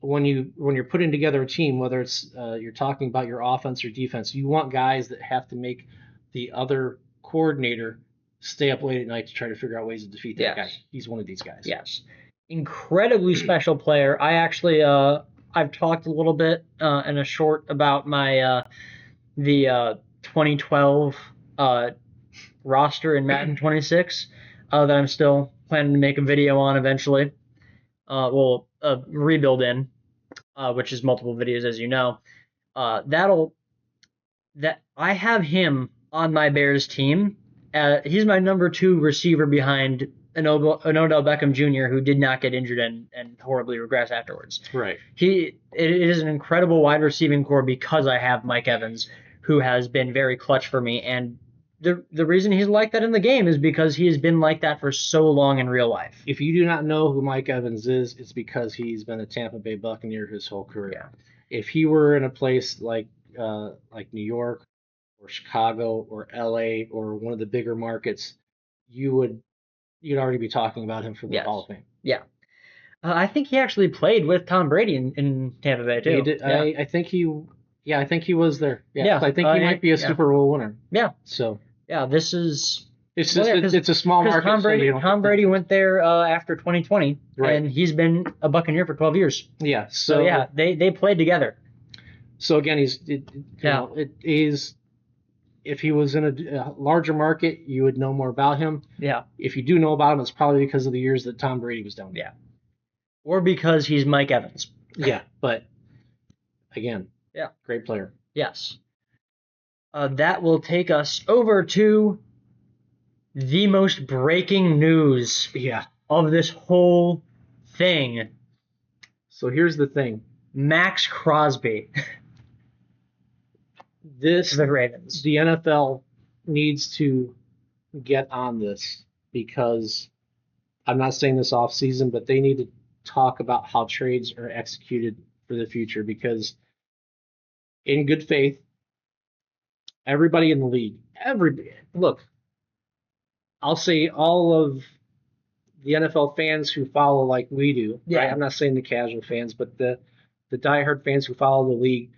when you're putting together a team, whether it's you're talking about your offense or defense, you want guys that have to make the other coordinator stay up late at night to try to figure out ways to defeat that guy. He's one of these guys. Yes. Incredibly special player. I actually, I've talked a little bit in a short about my the 2012 roster in Madden 26 that I'm still planning to make a video on eventually. Rebuild in, which is multiple videos, as you know. That I have him on my Bears team. He's my number 2 receiver behind an Odell Beckham Jr., who did not get injured and horribly regress afterwards. Right. It is an incredible wide receiving core because I have Mike Evans, who has been very clutch for me. And the reason he's like that in the game is because he has been like that for so long in real life. If you do not know who Mike Evans is, it's because he's been a Tampa Bay Buccaneer his whole career. Yeah. If he were in a place like New York or Chicago or LA or one of the bigger markets, you'd already be talking about him for the Hall of Fame. Yeah. I think he actually played with Tom Brady in Tampa Bay too. He did. Yeah. I think he was there. Yeah. I think he might be a Super Bowl winner. Yeah. So this is it's a small market. Tom Brady went there after 2020, and he's been a Buccaneer for 12 years. Yeah. So they played together. So again, he's if he was in a larger market, you would know more about him. Yeah. If you do know about him, it's probably because of the years that Tom Brady was down there. Yeah. Or because he's Mike Evans. Yeah, but again, great player. Yes. That will take us over to the most breaking news of this whole thing. So here's the thing. Max Crosby. The Ravens. The NFL needs to get on this, because I'm not saying this off season, but they need to talk about how trades are executed for the future, because in good faith, everybody in the league, look, I'll say all of the NFL fans who follow like we do. Yeah. Right? I'm not saying the casual fans, but the the diehard fans who follow the league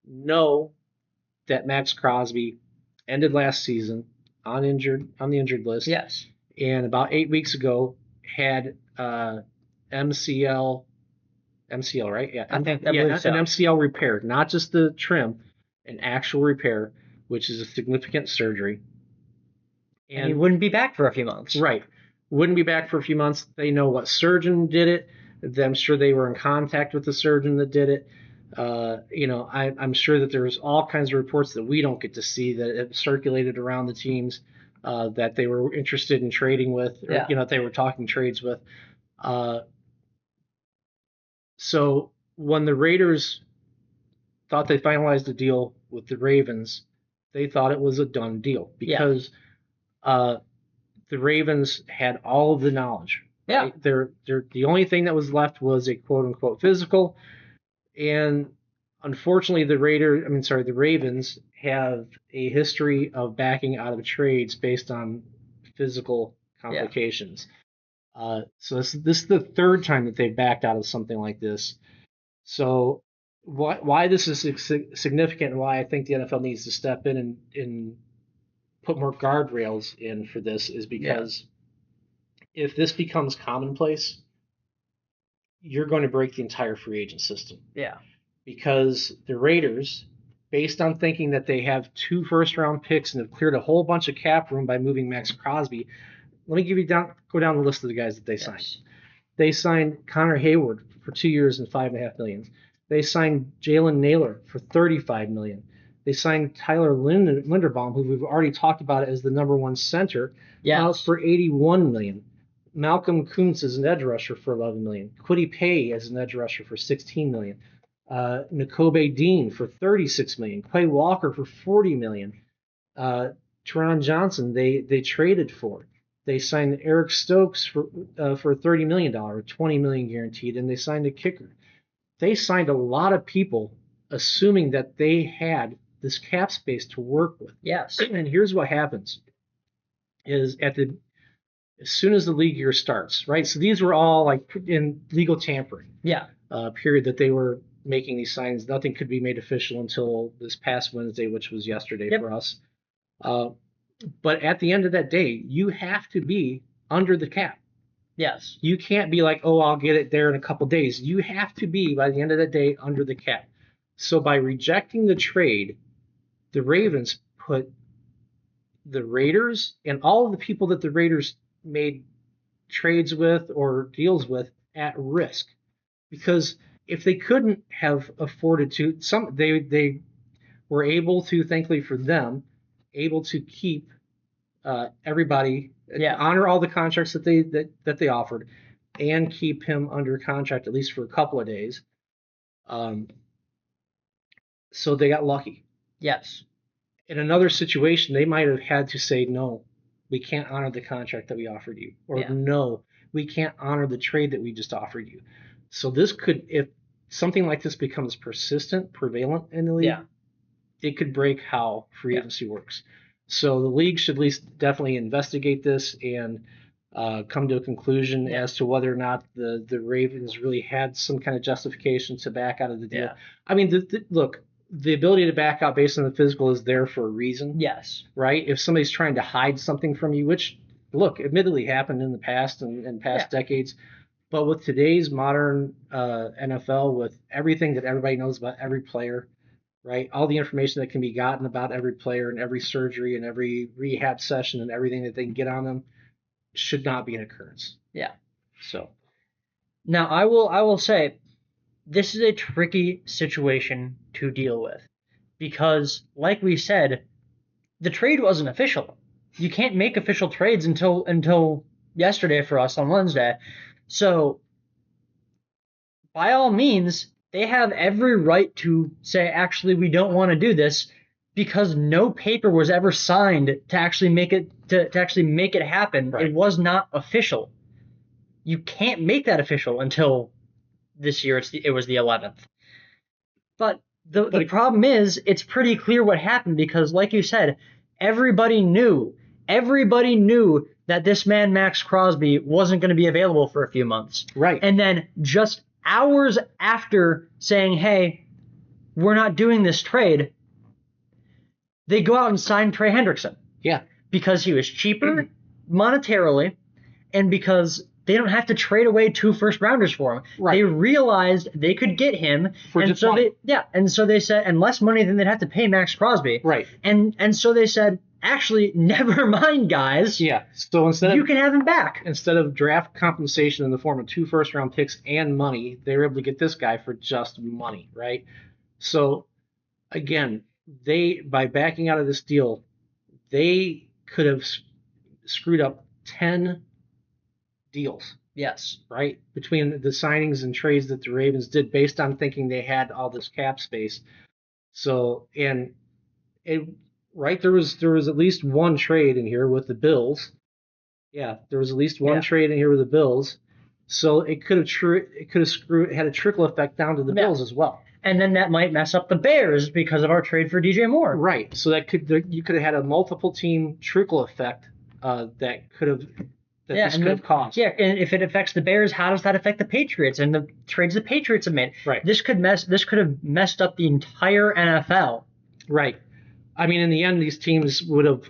know that Max Crosby ended last season on the injured list. Yes. And about 8 weeks ago had MCL, right? Yeah, I believe so. An MCL repair, not just the trim, an actual repair, which is a significant surgery. And he wouldn't be back for a few months. Right. Wouldn't be back for a few months. They know what surgeon did it. I'm sure they were in contact with the surgeon that did it. I'm sure that there's all kinds of reports that we don't get to see that have circulated around the teams that they were interested in trading with, or, they were talking trades with. So when the Raiders thought they finalized the deal with the Ravens, they thought it was a done deal because the Ravens had all of the knowledge. Yeah. Right? The only thing that was left was a quote unquote physical. And unfortunately, the Ravens have a history of backing out of trades based on physical complications. So this is the third time that they've backed out of something like this. So why this is significant and why I think the NFL needs to step in and put more guardrails in for this is because if this becomes commonplace, you're going to break the entire free agent system. Yeah. Because the Raiders, based on thinking that they have 2 first-round picks and have cleared a whole bunch of cap room by moving Max Crosby, let me go down the list of the guys that they signed. They signed Connor Hayward for 2 years and $5.5 million. They signed Jalen Naylor for $35 million. They signed Tyler Linderbaum, who we've already talked about as the number 1 center, for $81 million. Malcolm Kuntz as an edge rusher for $11 million. Kwity Paye as an edge rusher for $16 million. Nakobe Dean for $36 million. Quay Walker for $40 million. Teron Johnson they traded for. They signed Eric Stokes for $30 million, $20 million guaranteed, and they signed a kicker. They signed a lot of people assuming that they had this cap space to work with. Yes. And here's what happens is as soon as the league year starts, right? So these were all like in legal tampering. Yeah. Period that they were making these signs. Nothing could be made official until this past Wednesday, which was yesterday for us. But at the end of that day, you have to be under the cap. Yes. You can't be like, oh, I'll get it there in a couple days. You have to be, by the end of the day, under the cap. So by rejecting the trade, the Ravens put the Raiders and all of the people that the Raiders made trades with or deals with at risk. Because if they couldn't have afforded to, they were able to, thankfully for them, able to keep everybody, honor all the contracts that they offered, and keep him under contract at least for a couple of days. So they got lucky. Yes. In another situation, they might have had to say, no, we can't honor the contract that we offered you, or no, we can't honor the trade that we just offered you. So this could, if something like this becomes persistent, prevalent in the league, it could break how free agency works. So the league should at least definitely investigate this and come to a conclusion as to whether or not the Ravens really had some kind of justification to back out of the deal. Yeah. I mean, look, the ability to back out based on the physical is there for a reason. Yes. Right? If somebody's trying to hide something from you, which, look, admittedly happened in the past and past decades, but with today's modern NFL, with everything that everybody knows about every player, right? All the information that can be gotten about every player and every surgery and every rehab session and everything that they can get on them should not be an occurrence. Yeah. So now I will say this is a tricky situation to deal with because, like we said, the trade wasn't official. You can't make official trades until yesterday for us on Wednesday. So by all means, they have every right to say, actually, we don't want to do this because no paper was ever signed to actually make it happen. Right. It was not official. You can't make that official until this year. It was the 11th. But the problem is, it's pretty clear what happened because, like you said, everybody knew that this man, Max Crosby, wasn't going to be available for a few months. Right. And then just hours after saying, hey, we're not doing this trade, they go out and sign Trey Hendrickson. Yeah. Because he was cheaper monetarily and because they don't have to trade away 2 first-rounders for him. Right. They realized they could get him. For and just so money. and so they said, and less money than they'd have to pay Max Crosby. Right. And so they said, actually, never mind, guys. Yeah. So You can have him back. Instead of draft compensation in the form of 2 first-round picks and money, they were able to get this guy for just money, right? So, again, by backing out of this deal, they could have screwed up 10 deals. Yes. Right? Between the signings and trades that the Ravens did based on thinking they had all this cap space. So, and there was at least one trade in here with the Bills. Yeah, there was at least one trade in here with the Bills. So it could have had a trickle effect down to the Bills as well. And then that might mess up the Bears because of our trade for DJ Moore. Right. So you could have had a multiple team trickle effect that this could have caused. Yeah, and if it affects the Bears, how does that affect the Patriots and the trades the Patriots have made? Right. This could have messed up the entire NFL. Right. I mean, in the end, these teams would have,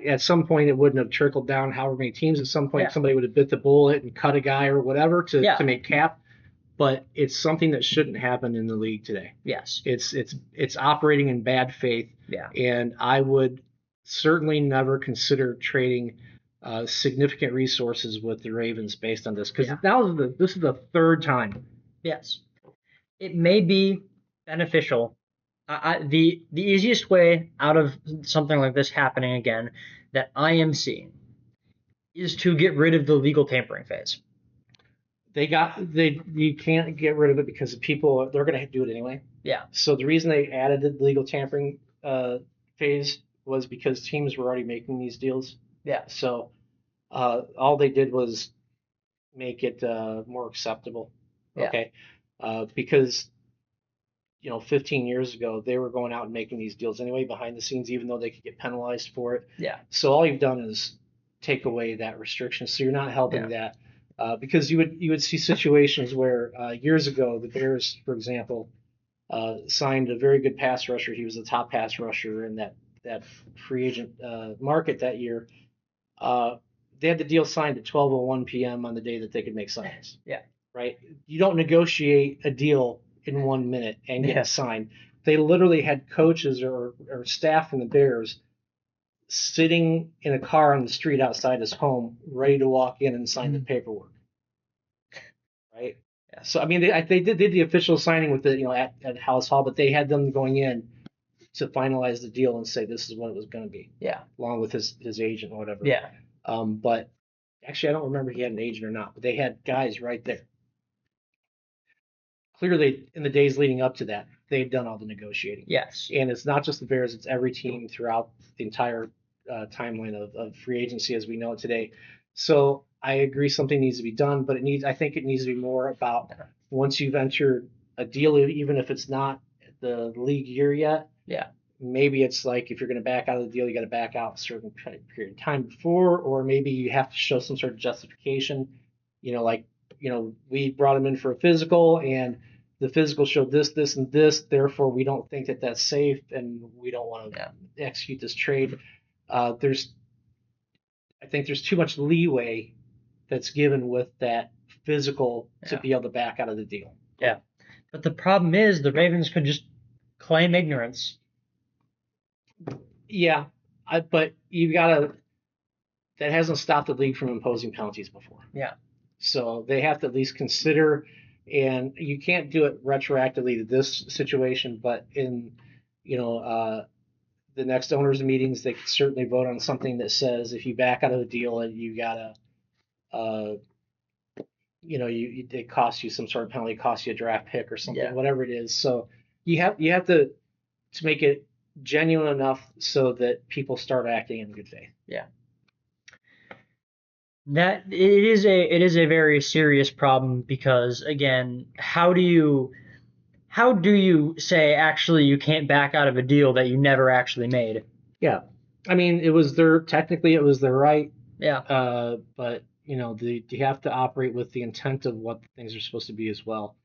at some point, it wouldn't have trickled down however many teams. At some point, somebody would have bit the bullet and cut a guy or whatever to make cap. But it's something that shouldn't happen in the league today. Yes. It's operating in bad faith. Yeah. And I would certainly never consider trading significant resources with the Ravens based on this, because this is the 3rd time. Yes. It may be beneficial. The easiest way out of something like this happening again that I am seeing is to get rid of the legal tampering phase. You can't get rid of it because they're going to do it anyway. Yeah. So the reason they added the legal tampering phase was because teams were already making these deals. Yeah. So all they did was make it more acceptable. Yeah. Okay. Because 15 years ago, they were going out and making these deals anyway behind the scenes, even though they could get penalized for it. Yeah. So all you've done is take away that restriction. So you're not helping that. Because you would see situations where years ago the Bears, for example, signed a very good pass rusher. He was the top pass rusher in that free agent market that year. They had the deal signed at 12:01 p.m. on the day that they could make signings. Yeah. Right. You don't negotiate a deal in 1 minute and get it signed. They literally had coaches or staff from the Bears sitting in a car on the street outside his home, ready to walk in and sign the paperwork. Right. Yeah. So I mean, they did the official signing with at House Hall, but they had them going in to finalize the deal and say this is what it was going to be. Yeah. Along with his agent or whatever. Yeah. But actually, I don't remember if he had an agent or not, but they had guys right there. Clearly, in the days leading up to that, they'd done all the negotiating. Yes. And it's not just the Bears; it's every team throughout the entire timeline of free agency as we know it today. So I agree something needs to be done, but I think it needs to be more about once you've entered a deal, even if it's not the league year yet. Yeah. Maybe it's like if you're going to back out of the deal, you got to back out a certain period of time before, or maybe you have to show some sort of justification. We brought him in for a physical, and the physical showed this, this, and this. Therefore, we don't think that that's safe, and we don't want to execute this trade. I think there's too much leeway that's given with that physical to be able to back out of the deal. Yeah. But the problem is the Ravens could just claim ignorance. Yeah, but that hasn't stopped the league from imposing penalties before. Yeah. So they have to at least consider, and you can't do it retroactively to this situation, but in, the next owners' meetings, they could certainly vote on something that says if you back out of the deal, you gotta, it costs you some sort of penalty, costs you a draft pick or something, whatever it is. So you have to make it genuine enough so that people start acting in good faith. Yeah. That it is a very serious problem because again, how do you say actually you can't back out of a deal that you never actually made? Yeah. I mean, it was their right. Yeah. But you have to operate with the intent of what things are supposed to be as well.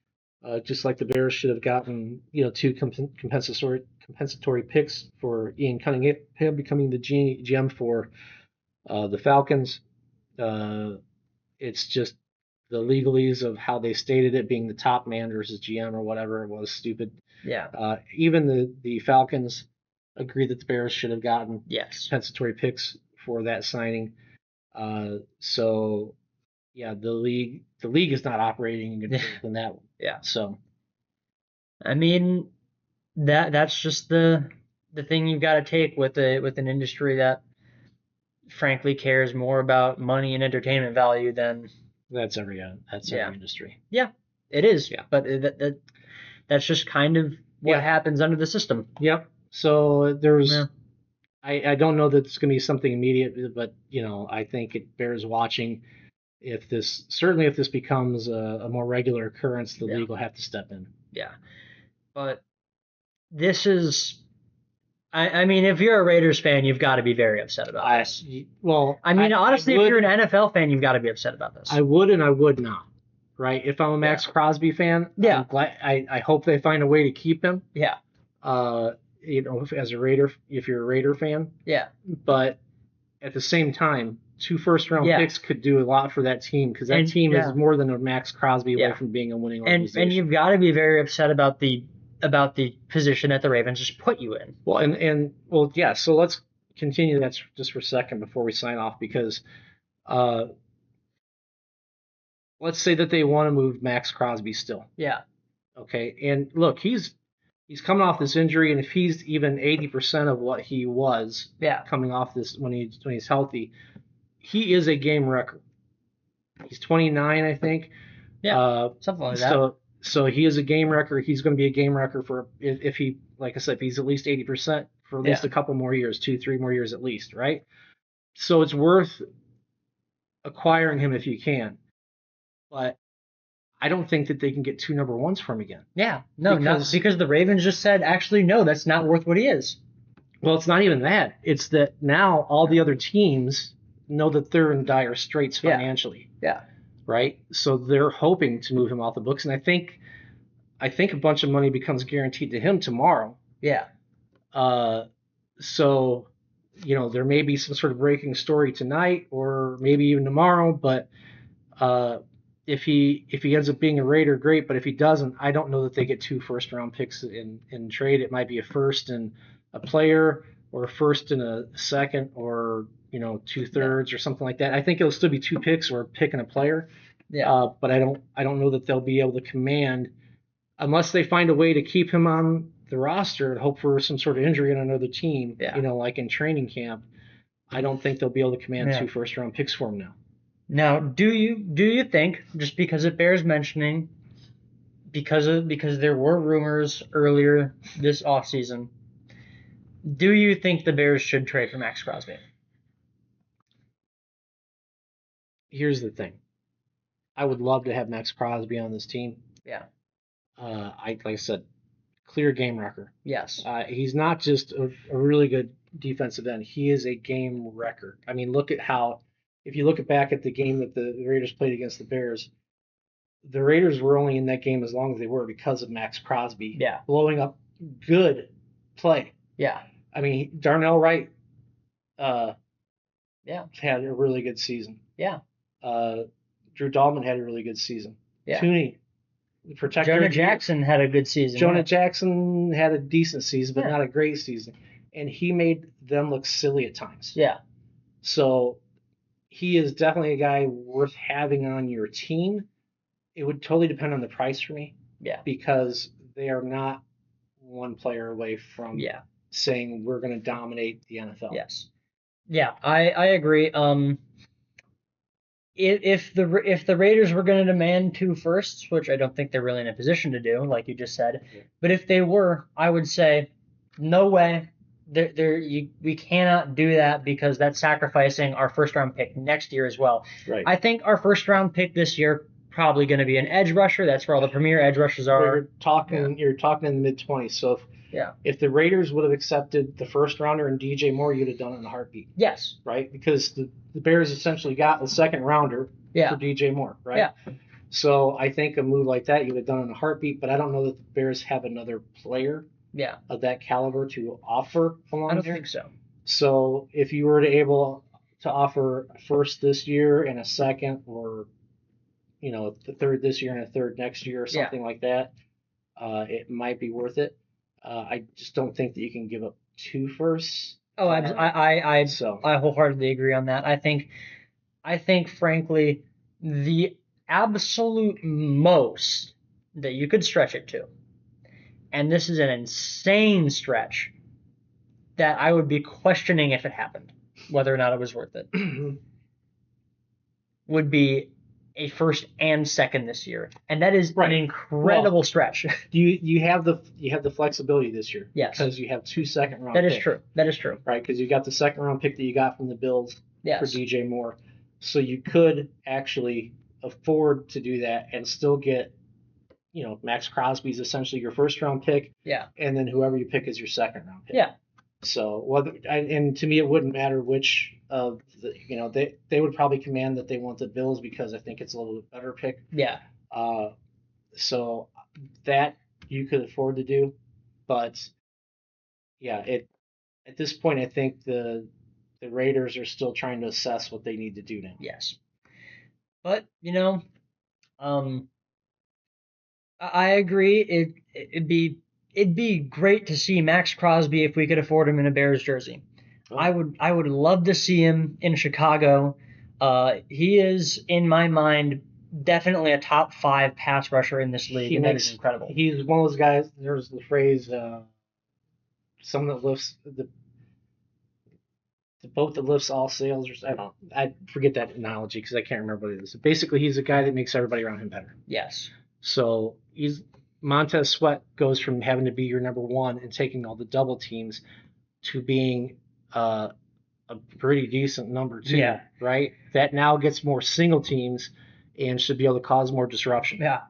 Just like the Bears should have gotten, two compensatory picks for Ian Cunningham becoming the GM for the Falcons. It's just the legalese of how they stated it, being the top man versus GM or whatever, was stupid. Yeah. Even the Falcons agree that the Bears should have gotten Yes. compensatory picks for that signing. So yeah, the league is not operating in good faith in that one. Yeah. So I mean, that's just the thing you've got to take with an industry that frankly cares more about money and entertainment value than that's every industry. Yeah, it is. Yeah. But that's just kind of what happens under the system. Yep. So I don't know that it's going to be something immediate, but I think it bears watching. If this becomes a more regular occurrence, the league will have to step in. Yeah, but this is. I mean, if you're a Raiders fan, you've got to be very upset about this. Well, I mean, honestly, if you're an NFL fan, you've got to be upset about this. I would and I would not. Right? If I'm a Max Crosby fan, I'm glad. I hope they find a way to keep him. Yeah. As a Raider, if you're a Raider fan. Yeah. But at the same time, 2 first-round picks could do a lot for that team, because that team is more than a Max Crosby away from being a winning organization. And you've got to be very upset about the position that the Ravens just put you in. Well, yeah. So let's continue that just for a second before we sign off, because let's say that they want to move Max Crosby still. Yeah. Okay. And look, he's coming off this injury, and if he's even 80% of what he was coming off this when he's healthy, he is a game wrecker. He's 29, I think. Yeah, something like that. So he is a game wrecker. He's going to be a game wrecker for if he, like I said, if he's at least 80% for at least a couple more years, 2-3 more years at least, right? So it's worth acquiring him if you can. But I don't think that they can get 2 number ones from him again. Yeah, no, because the Ravens just said, actually, no, that's not worth what he is. Well, it's not even that. It's that now all the other teams know that they're in dire straits financially. Yeah. Right? So they're hoping to move him off the books. And I think a bunch of money becomes guaranteed to him tomorrow. Yeah. So, there may be some sort of breaking story tonight or maybe even tomorrow, but if he ends up being a Raider, great. But if he doesn't, I don't know that they get 2 first-round picks in trade. It might be a first and a player, or a first and a second, or 2/3 or something like that. I think it'll still be 2 picks or a pick and a player. Yeah. But I don't know that they'll be able to command, unless they find a way to keep him on the roster and hope for some sort of injury on another team. Yeah. Like in training camp. I don't think they'll be able to command 2 first-round picks for him now. Now, do you think, just because it bears mentioning, because there were rumors earlier this offseason, do you think the Bears should trade for Max Crosby? Here's the thing. I would love to have Max Crosby on this team. Yeah. Like I said, clear game wrecker. Yes. He's not just a really good defensive end. He is a game wrecker. I mean, if you look back at the game that the Raiders played against the Bears, the Raiders were only in that game as long as they were because of Max Crosby blowing up good play. Yeah. I mean, Darnell Wright had a really good season. Yeah. Drew Dahlman had a really good season. Yeah. Tooney, the protector. Jonah Jackson had a good season. Jonah Jackson had a decent season, but not a great season. And he made them look silly at times. Yeah. So he is definitely a guy worth having on your team. It would totally depend on the price for me. Yeah. Because they are not one player away from saying we're going to dominate the NFL. Yes. Yeah, I agree. If the Raiders were going to demand 2 firsts, which I don't think they're really in a position to do, like you just said, but if they were, I would say, no way. We cannot do that, because that's sacrificing our first-round pick next year as well. Right. I think our first-round pick this year probably going to be an edge rusher. That's where all the premier edge rushers are. You're talking in the mid-20s. So if the Raiders would have accepted the first rounder and DJ Moore, you'd have done it in a heartbeat. Yes. Right? Because the Bears essentially got the second rounder for DJ Moore, right? Yeah. So I think a move like that you would have done in a heartbeat, but I don't know that the Bears have another player Yeah, of that caliber to offer I along don't there. think so. So if you were to able to offer a first this year and a second, or the third this year and a third next year, or Yeah. something like that, it might be worth it. I just don't think that you can give up two firsts. Oh, So I wholeheartedly agree on that. I think, frankly, the absolute most that you could stretch it to, and this is an insane stretch, that I would be questioning if it happened, whether or not it was worth it, would be a first and second this year, and that is Right. an incredible stretch. you have the flexibility this year, Yes. because you have 2 second-round That is picks, true. That is true. right? Because you got the second-round pick that you got from the Bills for Yes. DJ Moore, so you could actually afford to do that and still get, Max Crosby's essentially your first-round pick, Yeah. and then whoever you pick is your second-round pick. Yeah. So and to me it wouldn't matter which of the, they would probably command that they want the Bills because I think it's a little bit better pick. Yeah. So that you could afford to do, but yeah, at this point I think the Raiders are still trying to assess what they need to do now. Yes. But I agree. It'd be great to see Max Crosby if we could afford him in a Bears jersey. Oh. I would love to see him in Chicago. He is, in my mind, definitely a top 5 pass rusher in this league, and that is incredible. He's one of those guys. There's the phrase, someone that lifts the boat that lifts all sails, or I forget that analogy because I can't remember what it is. Basically, he's a guy that makes everybody around him better. Yes. So Montez Sweat goes from having to be your number one and taking all the double teams to being a pretty decent number 2. Yeah. Right? That now gets more single teams and should be able to cause more disruption. Yeah.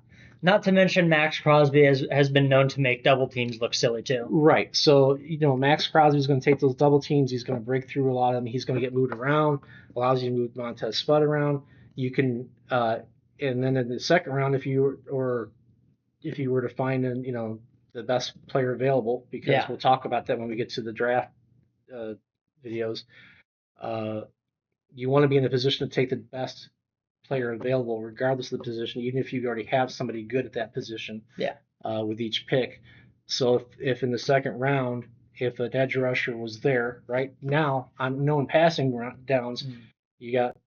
Not to mention Max Crosby has been known to make double teams look silly too. Right. So, Max Crosby's going to take those double teams. He's going to break through a lot of them. He's going to get moved around, allows you to move Montez Sweat around. You can, and then in the second round, if you were to find the best player available, because we'll talk about that when we get to the draft videos, you want to be in a position to take the best player available, regardless of the position, even if you already have somebody good at that position. Yeah. With each pick. So if in the second round, if an edge rusher was there right now on known passing downs, you got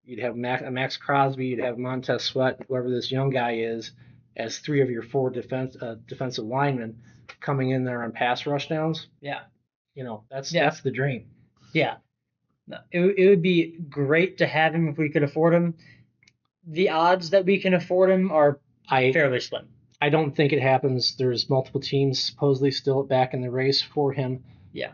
you'd have Max Crosby, you'd have Montez Sweat, whoever this young guy is, as 3 of your 4 defensive linemen coming in there on pass rush downs. Yeah. That's the dream. Yeah. No, it would be great to have him if we could afford him. The odds that we can afford him are fairly slim. I don't think it happens. There's multiple teams supposedly still back in the race for him. Yeah.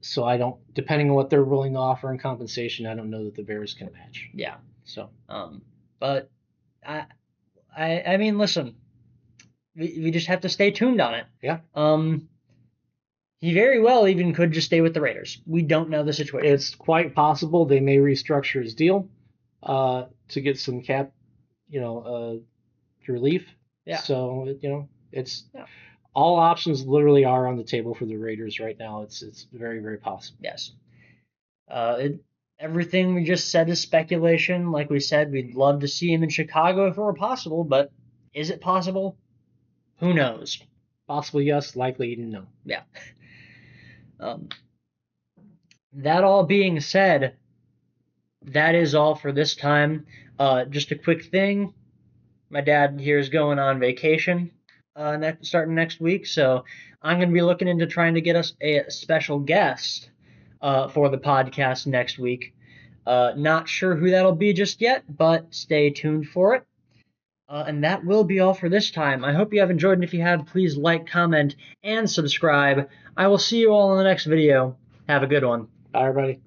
So depending on what they're willing to offer in compensation, I don't know that the Bears can match. Yeah. So. But I mean, listen, we just have to stay tuned on it. Yeah. He very well even could just stay with the Raiders. We don't know the situation. It's quite possible they may restructure his deal to get some cap, relief. Yeah. So it's all options literally are on the table for the Raiders right now. It's very, very possible. Yes. Everything we just said is speculation. Like we said, we'd love to see him in Chicago if it were possible, but is it possible? Who knows? Possible yes, likely no. Yeah. That all being said, that is all for this time. Just a quick thing. My dad here is going on vacation starting next week, so I'm going to be looking into trying to get us a special guest for the podcast next week. Not sure who that'll be just yet, but stay tuned for it. And that will be all for this time. I hope you have enjoyed, and if you have, please like, comment, and subscribe. I will see you all in the next video. Have a good one. Bye, everybody.